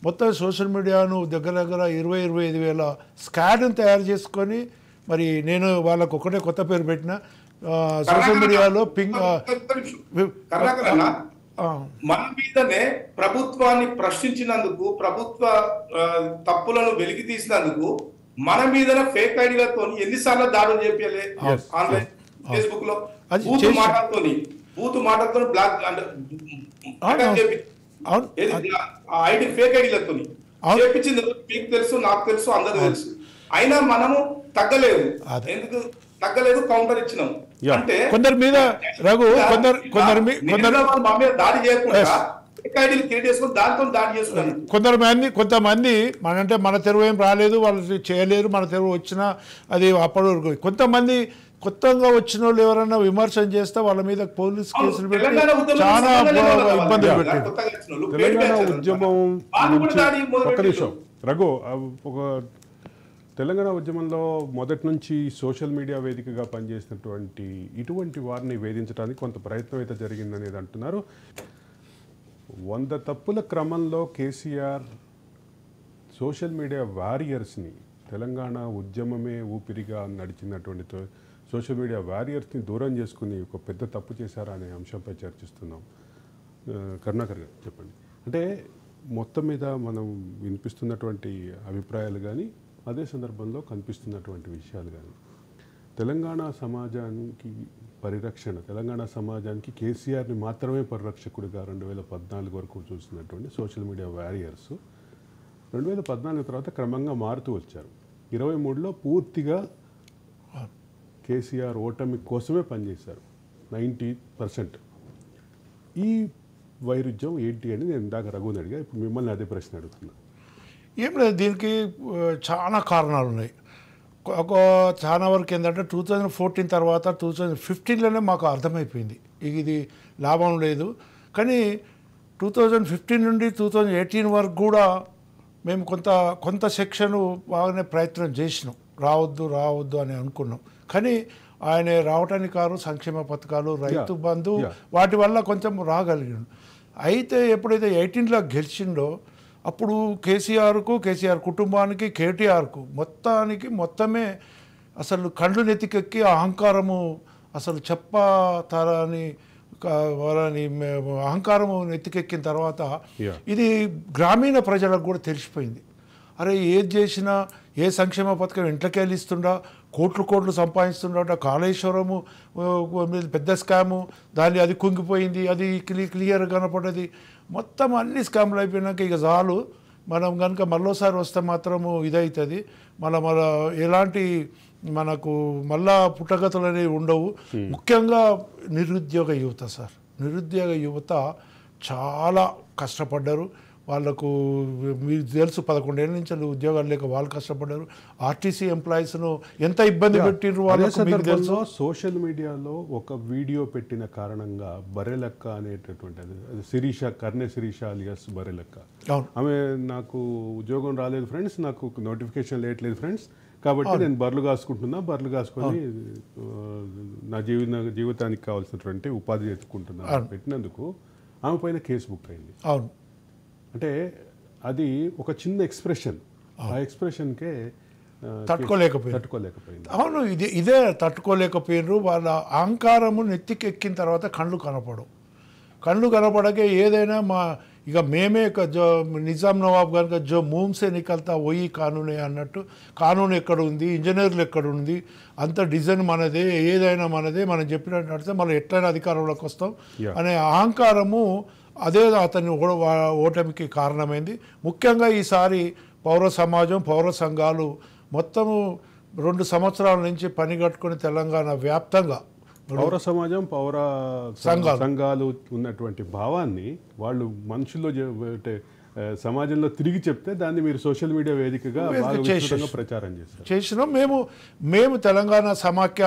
మొత్తం సోషల్ మీడియాను దగ్గర 20-25 వేల స్క్వాడ్ని తయారు చేసుకొని, మరి నేను వాళ్ళకు ఒకటే కొత్త పేరు పెట్టిన సోషల్ మీడియాలో మన మీదనే ప్రభుత్వాన్ని ప్రశ్నించినందుకు, ప్రభుత్వ తప్పులను వెలికి తీసినందుకు మన మీదనే ఫేక్ ఐడీలతో ఎన్నిసార్లు దాడులు చేయాలి ఆన్లైన్ ఫేస్బుక్ లో బూత్ మాటలతో బ్లాక్ ఐడి ఫేక్ ఐడీలతో చేపించింది. మీకు తెలుసు, నాకు తెలుసు, అందరూ తెలుసు. అయినా మనము తగ్గలేదు. ఎందుకు తగ్గలేదు? కౌంటర్ ఇచ్చినాం. అంటే కొందరి మీద రఘు దాడి చేయకుండా కొంతమంది అంటే మన తెరువు ఏం రాలేదు, వాళ్ళు చేయలేరు, మన తెరువు వచ్చినా అది అప్పటి వరకు. కొంతమంది కొత్తగా వచ్చిన వాళ్ళు ఎవరైనా విమర్శన చేస్తే వాళ్ళ మీద పోలీస్ కేసులు పెట్టి చాలా ఇబ్బందులు పెట్టారు. తెలంగాణ ఉద్యమం ఒక్క నిమిషం రఘు, ఒక తెలంగాణ ఉద్యమంలో మొదటి నుంచి సోషల్ మీడియా వేదికగా పనిచేసినటువంటి ఇటువంటి వారిని వేధించడానికి కొంత ప్రయత్నం అయితే జరిగిందనేది అంటున్నారు. 100 తప్పుల క్రమంలో కేసీఆర్ సోషల్ మీడియా వారియర్స్ని, తెలంగాణ ఉద్యమమే ఊపిరిగా నడిచినటువంటి సోషల్ మీడియా వారియర్స్ని దూరం చేసుకుని ఒక పెద్ద తప్పు చేశారా అనే అంశంపై చర్చిస్తున్నాం. కరుణాకర్ గారు చెప్పండి. అంటే మొత్తం మీద మనం వినిపిస్తున్నటువంటి అభిప్రాయాలు కానీ అదే సందర్భంలో కనిపిస్తున్నటువంటి విషయాలు కానీ తెలంగాణ సమాజానికి పరిరక్షణ, తెలంగాణ సమాజానికి కేసీఆర్ని మాత్రమే పరిరక్షకుడిగా 2014 వరకు చూస్తున్నటువంటి సోషల్ మీడియా వారియర్స్ 2014 తర్వాత క్రమంగా మారుతూ వచ్చారు. 23లో పూర్తిగా కేసీఆర్ ఓటమి కోసమే పనిచేశారు 90%. ఈ వైరుధ్యం ఏంటి అని నేను ఇందాక రఘుని అడిగా, ఇప్పుడు మిమ్మల్ని అదే ప్రశ్న అడుగుతున్నా. ఏం లేదు, దీనికి చాలా కారణాలు ఉన్నాయి. చాలా వరకు ఏంటంటే 2014 తర్వాత 2015లోనే మాకు అర్థమైపోయింది ఇది లాభం లేదు. కానీ 2015 నుండి 2018 వరకు కూడా మేము కొంత సెక్షను బాగానే ప్రయత్నం చేసినాం, రావద్దు అని అనుకున్నాం. కానీ ఆయన రావటానికి కారు సంక్షేమ పథకాలు, రైతు బంధు, వాటి వల్ల కొంచెం రాగలిగాడు. అయితే ఎప్పుడైతే 18లో గెలిచిండో అప్పుడు కేసీఆర్ కుటుంబానికి, కేటీఆర్కు మొత్తమే అసలు కండ్లు నెత్తికెక్కి అహంకారము, అసలు చెప్పతారని వాళ్ళని అహంకారము నెత్తికెక్కిన తర్వాత ఇది గ్రామీణ ప్రజలకు కూడా తెలిసిపోయింది. అరే ఏది చేసినా, ఏ సంక్షేమ పథకం ఇంట్లోకి వెళ్ళిస్తుండా, కోట్లు సంపాదిస్తుండ, కాళేశ్వరము పెద్ద స్కాము, అది కుంగిపోయింది, అది క్లియర్ కనపడ్డది. మొత్తం అన్ని స్కామ్లు అయిపోయినాక ఇక చాలు, మనం కనుక మళ్ళోసారి వస్తే మాత్రము ఇదవుతుంది, మళ్ళీ ఎలాంటి మనకు మళ్ళా పుట్టగతులు అనేవి ఉండవు. ముఖ్యంగా నిరుద్యోగ యువత చాలా కష్టపడ్డారు. వాళ్ళకు మీకు తెలుసు 11 ఏళ్ళ నుంచి ఉద్యోగాలు లేక వాళ్ళు కష్టపడ్డారు. ఆర్టీసీ ఎంప్లాయీస్ను ఎంత ఇబ్బంది పెట్టిర్రు వాళ్ళకు మీకు తెలుసు. సోషల్ మీడియాలో ఒక వీడియో పెట్టిన కారణంగా బరెలక్క అనేటటువంటి కర్ణె శిరీష అలియాస్ బరెలక్క, ఆమె నాకు ఉద్యోగం రాలేదు ఫ్రెండ్స్, నాకు నోటిఫికేషన్ లేట్లేదు ఫ్రెండ్స్, కాబట్టి నేను బర్రెలు కాసుకొని నా జీవితానికి కావాల్సినటువంటి ఉపాధి ఎత్తుకుంటున్నాను పెట్టినందుకు ఆమె పైన కేసు బుక్ అయింది. అవును, అంటే అది ఒక చిన్న ఎక్స్ప్రెషన్, ఆ ఎక్స్ప్రెషన్కే తట్టుకోలేకపోయింది. అవును, ఇదే తట్టుకోలేకపోయినరు. వాళ్ళ అహంకారము నెత్తికెక్కిన తర్వాత కళ్ళు కనపడకే ఏదైనా ఇక మేమే నిజాం నవాబ్ కనుక జో మూమ్సే నికల్తా పోయి కానూనే అన్నట్టు, కానూన్ ఎక్కడ ఉంది, ఇంజనీర్లు ఎక్కడ ఉంది, అంత డిజైన్ మనదే, ఏదైనా మనదే, మనం చెప్పినట్టు నడితే మనం ఎట్లయినా అధికారంలోకి వస్తాం అనే అహంకారము అదే అతని ఓటమికి కారణమైంది. ముఖ్యంగా ఈసారి పౌర సమాజం, పౌర సంఘాలు మొత్తము 2 సంవత్సరాల నుంచి పని కట్టుకుని తెలంగాణ వ్యాప్తంగా పౌర సమాజం, పౌర సంఘాలు ఉన్నటువంటి భావాన్ని వాళ్ళు మనుషుల్లో సమాజంలో తిరిగి చెప్తే దాన్ని మీరు సోషల్ మీడియా వేదికగా ప్రచారం చేసినాం. మేము తెలంగాణ సమాఖ్య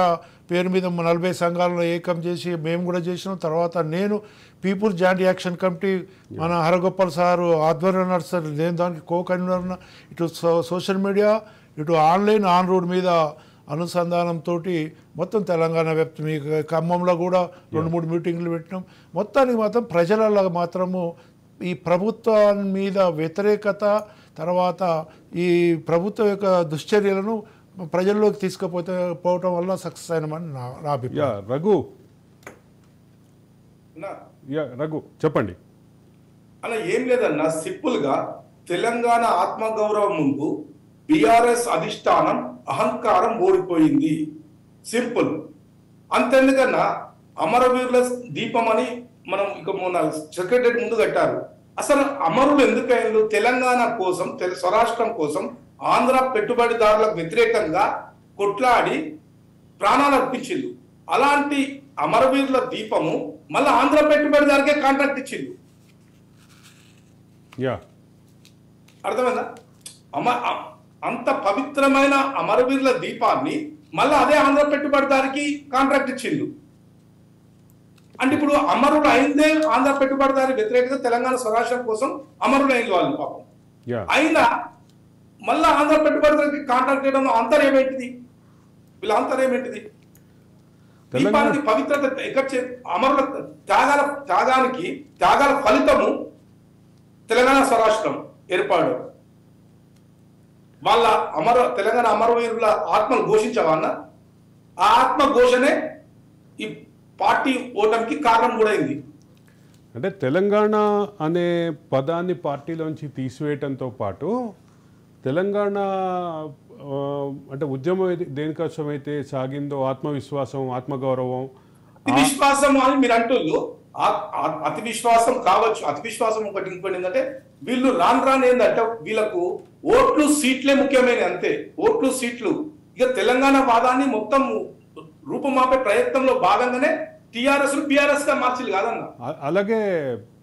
పేరు మీద 40 సంఘాలను ఏకం చేసి మేము కూడా చేసినాం. తర్వాత నేను పీపుల్ జాయింట్ యాక్షన్ కమిటీ మన హరగోపాల్ సారు ఆధ్వర్యంలో నడుస్తారు, నేను దానికి కో-కన్వీనర్. ఇటు సోషల్ మీడియా, ఇటు ఆన్లైన్ ఆన్ రోడ్ మీద అనుసంధానంతో మొత్తం తెలంగాణ వ్యాప్తం, ఖమ్మంలో కూడా 2-3 మీటింగ్లు పెట్టినాం. మొత్తానికి మాత్రం ప్రజలలో మాత్రము ఈ ప్రభుత్వం మీద వ్యతిరేకత, తర్వాత ఈ ప్రభుత్వం యొక్క దుశ్చర్యలను ప్రజల్లోకి తీసుకుపోవటం వల్ల సక్సెస్ అయినామని నా అభిప్రాయం. రఘు చెప్పండి. అలా ఏం లేదన్నా, సింపుల్ గా తెలంగాణ ఆత్మగౌరవం ముందు బీఆర్ఎస్ అధిష్టానం అహంకారం ఓడిపోయింది, సింపుల్. అంతెందుకన్నా అమరవీరుల దీపం అని మనం ఇక మొన్న సెక్రటరీ ముందు కట్టారు. అసలు అమరులు ఎందుకైనా తెలంగాణ కోసం, స్వరాష్ట్రం కోసం, ఆంధ్ర పెట్టుబడిదారులకు వ్యతిరేకంగా కొట్లాడి ప్రాణాలు అర్పించింది. అలాంటి అమరవీరుల దీపము మళ్ళీ ఆంధ్ర పెట్టుబడిదారుకే కాంట్రాక్ట్ ఇచ్చింది. అర్థమైందా? అంత పవిత్రమైన అమరవీరుల దీపాన్ని మళ్ళీ అదే ఆంధ్ర పెట్టుబడిదారికి కాంట్రాక్ట్ ఇచ్చిండు. అంటే ఇప్పుడు అమరులు అయిందే ఆంధ్ర పెట్టుబడిదారి వ్యతిరేకత తెలంగాణ స్వరాష్ట్రం కోసం అమరులు అయింది వాళ్ళు పాపం. అయినా మళ్ళా ఆంధ్ర పెట్టుబడిదారికి కాంట్రాక్ట్ చేయడం అంతరం ఏమేంటిది? వీళ్ళ అంతరం ఏమేంటిది? దీపానికి పవిత్రత ఎక్కడ అమరుల త్యాగాల ఫలితము తెలంగాణ స్వరాష్ట్రం ఏర్పాటు. వాళ్ళ తెలంగాణ అమరవీరుల ఆత్మను ఘోషించవన్న ఆ ఆత్మ ఘోషనే ఈ పార్టీ ఓటమికి కారణం కూడా అయింది. అంటే తెలంగాణ అనే పదాన్ని పార్టీలోంచి తీసివేయటంతో పాటు తెలంగాణ అంటే ఉద్యమం దేనికోసం అయితే సాగిందో ఆత్మవిశ్వాసం, ఆత్మగౌరవం, విశ్వాసం అని మీరు అంటున్నారు. అతి విశ్వాసం కావచ్చు, అతి విశ్వాసం ఒకటి. ఇంకోటి ఏంటంటే వీళ్ళు రాను ఏంటంటే వీళ్ళకు ఓట్లు సీట్లే ముఖ్యమైన, అంతే. ఓట్లు సీట్లు. ఇక తెలంగాణ వాదాన్ని మొత్తం రూపుమాపే ప్రయత్నంలో భాగంగానే టిఆర్ఎస్ పిఆర్ఎస్ గా మార్చిలు కాదన్న. అలాగే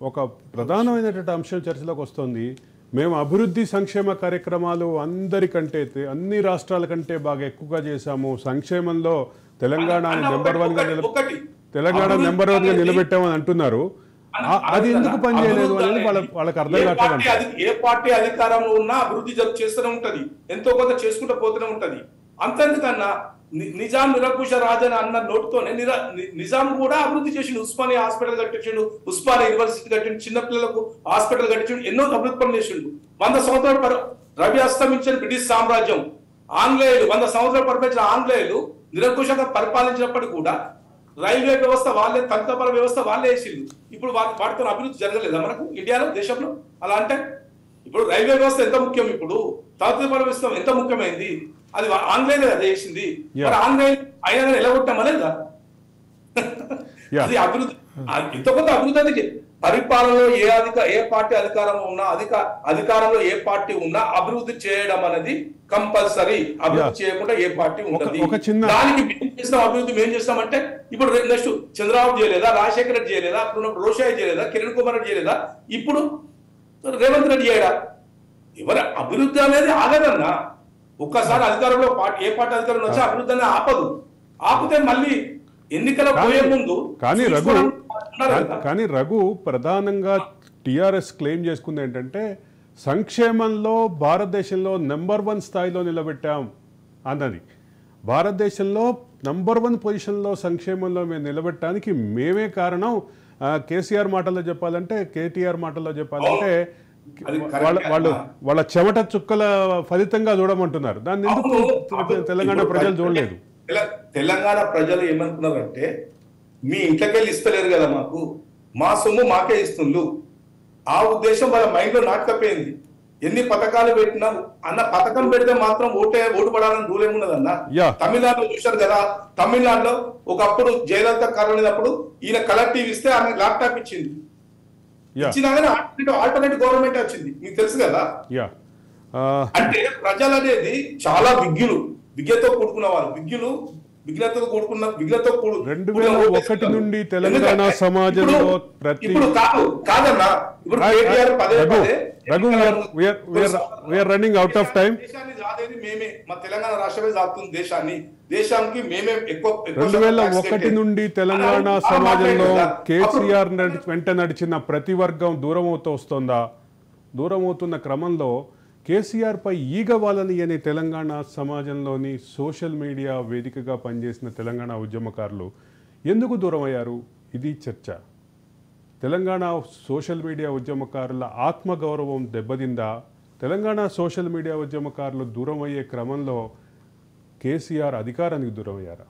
ఒక ప్రధానమైనటువంటి అంశం చర్చలోకి వస్తుంది. మేము అభివృద్ధి సంక్షేమ కార్యక్రమాలు అందరికంటే అన్ని రాష్ట్రాల కంటే బాగా ఎక్కువగా చేశాము, సంక్షేమంలో తెలంగాణని నెంబర్ వన్ గా నిలబెట్టామని అంటున్నారు. అది ఎందుకు పనిచేయలేదు అనేది వాళ్ళకి అర్థం కావట్లేదు. ఏ పార్టీ అధికారంలో ఉన్నా అభివృద్ధి చేస్తూనే ఉంటది, ఎంతో కొంత చేసుకుంటూ పోతూనే ఉంటది. అంతెందుకన్నా నిజాం నిరంకుశ రాజన్ అన్న నోటుతోనే నిజాం కూడా అభివృద్ధి చేసిండు. ఉస్మానియా హాస్పిటల్ కట్టించిండు, ఉస్మానియా యూనివర్సిటీ కట్టిండు, చిన్నపిల్లలకు హాస్పిటల్ కట్టించిండు, ఎన్నో అభివృద్ధి పనులు చేసిండు. 100 సంవత్సరాలు రవి అస్తమించిన బ్రిటిష్ సామ్రాజ్యం, ఆంగ్లేయులు 100 సంవత్సరాలు పరిపాలించిన ఆంగ్లేయులు నిరంకుశంగా పరిపాలించినప్పటికీ కూడా రైల్వే వ్యవస్థ వాళ్ళే, తనతపర వ్యవస్థ వాళ్ళే వేసిండు. ఇప్పుడు వాటితో అభివృద్ధి జరగలేదా మనకు ఇండియాలో, దేశంలో? అలా అంటే ఇప్పుడు రైల్వే వ్యవస్థ ఎంత ముఖ్యం, ఇప్పుడు తనతపర వ్యవస్థ ఎంత ముఖ్యమైంది, అది ఆంగ్లేయులే కదా చేసింది. మరి ఆంగ్లేయులు అయినా ఎలగొట్టామనేదా? అది అభివృద్ధి, ఇంత కొంత అభివృద్ధి. పరిపాలనలో ఏ పార్టీ అధికారంలో ఉన్నా, అధికారంలో ఏ పార్టీ ఉన్నా అభివృద్ధి చేయడం అనేది కంపల్సరీ. అభివృద్ధి చేయకుండా ఏ పార్టీ ఉండదు. దానికి మేము చేస్తాం అభివృద్ధి. మేము చేస్తామంటే ఇప్పుడు నెక్స్ట్ చంద్రబాబు చేయలేదా, రాజశేఖర రెడ్డి చేయలేదా, అప్పుడు రోషయ్య చేయలేదా, కిరణ్ కుమార్ రెడ్డి చేయలేదా, ఇప్పుడు రేవంత్ రెడ్డి చేయడా? ఎవరు అభివృద్ధి అనేది ఆగదన్నా. ఒక్కసారి అధికారంలో ఏ పార్టీ అధికారంలో వచ్చా అభివృద్ధి అనేది ఆపితే మళ్ళీ ఎన్నికల పోయే ముందు. కానీ రఘు, ప్రధానంగా టిఆర్ఎస్ క్లెయిమ్ చేసుకుంది ఏంటంటే సంక్షేమంలో భారతదేశంలో నెంబర్ 1 స్థాయిలో నిలబెట్టాం అన్నది. భారతదేశంలో నెంబర్ 1 పొజిషన్లో సంక్షేమంలో మేము నిలబెట్టడానికి మేమే కారణం. కేసీఆర్ మాటల్లో చెప్పాలంటే, కేటీఆర్ మాటల్లో చెప్పాలంటే వాళ్ళ చెమట చుక్కల ఫలితంగా చూడమంటున్నారు. దాన్ని ఎందుకు తెలంగాణ ప్రజలు చూడలేదు? తెలంగాణ ప్రజలు ఏమనుకున్నారంటే, మీ ఇంట్లోకెళ్ళి ఇస్తలేరు కదా మాకు, మా సొమ్ము మాకే ఇస్తుండ్రు. ఆ ఉద్దేశం వాళ్ళ మైండ్ లో నాటకపోయింది. ఎన్ని పథకాలు పెట్టినా అన్న, పథకం పెడితే మాత్రం ఓటు పడాలని రూల్ ఏమున్నదన్న. తమిళనాడులో చూశారు కదా, తమిళనాడులో ఒకప్పుడు జయలలిత కరోనప్పుడు ఈయన కలెక్టివ్ ఇస్తే ఆమె ల్యాప్టాప్ ఇచ్చింది. ఇచ్చినాగానే ఆల్టర్నేటివ్ గవర్నమెంట్ వచ్చింది, మీకు తెలుసు కదా. అంటే ప్రజలు అనేది చాలా విజ్ఞతో కూడుకున్న వాళ్ళు, విఘ్నతో 2001 నుండి తెలంగాణ సమాజంలో ఇప్పుడు కాదన్నా, ఇప్పుడు రన్నింగ్ అవుట్ ఆఫ్ టైం. దేశాన్ని జాదేది మేమే, మా తెలంగాణ రాష్ట్రమే జాతుంది దేశానికి మేమే ఎక్కువ. 2001 నుండి తెలంగాణ సమాజంలో కేసీఆర్ వెంట నడిచిన ప్రతి వర్గం దూరం వస్తుందా? దూరం అవుతున్న క్రమంలో కేసీఆర్ పై ఈగ వాళ్ళని అనే తెలంగాణ సమాజంలోని సోషల్ మీడియా వేదికగా పనిచేసిన తెలంగాణ ఉద్యమకారులు ఎందుకు దూరం అయ్యారు? ఇది చర్చ. తెలంగాణ సోషల్ మీడియా ఉద్యమకారుల ఆత్మగౌరవం దెబ్బతిందా? తెలంగాణ సోషల్ మీడియా ఉద్యమకారులు దూరం అయ్యే క్రమంలో కేసీఆర్ అధికారానికి దూరం అయ్యారా?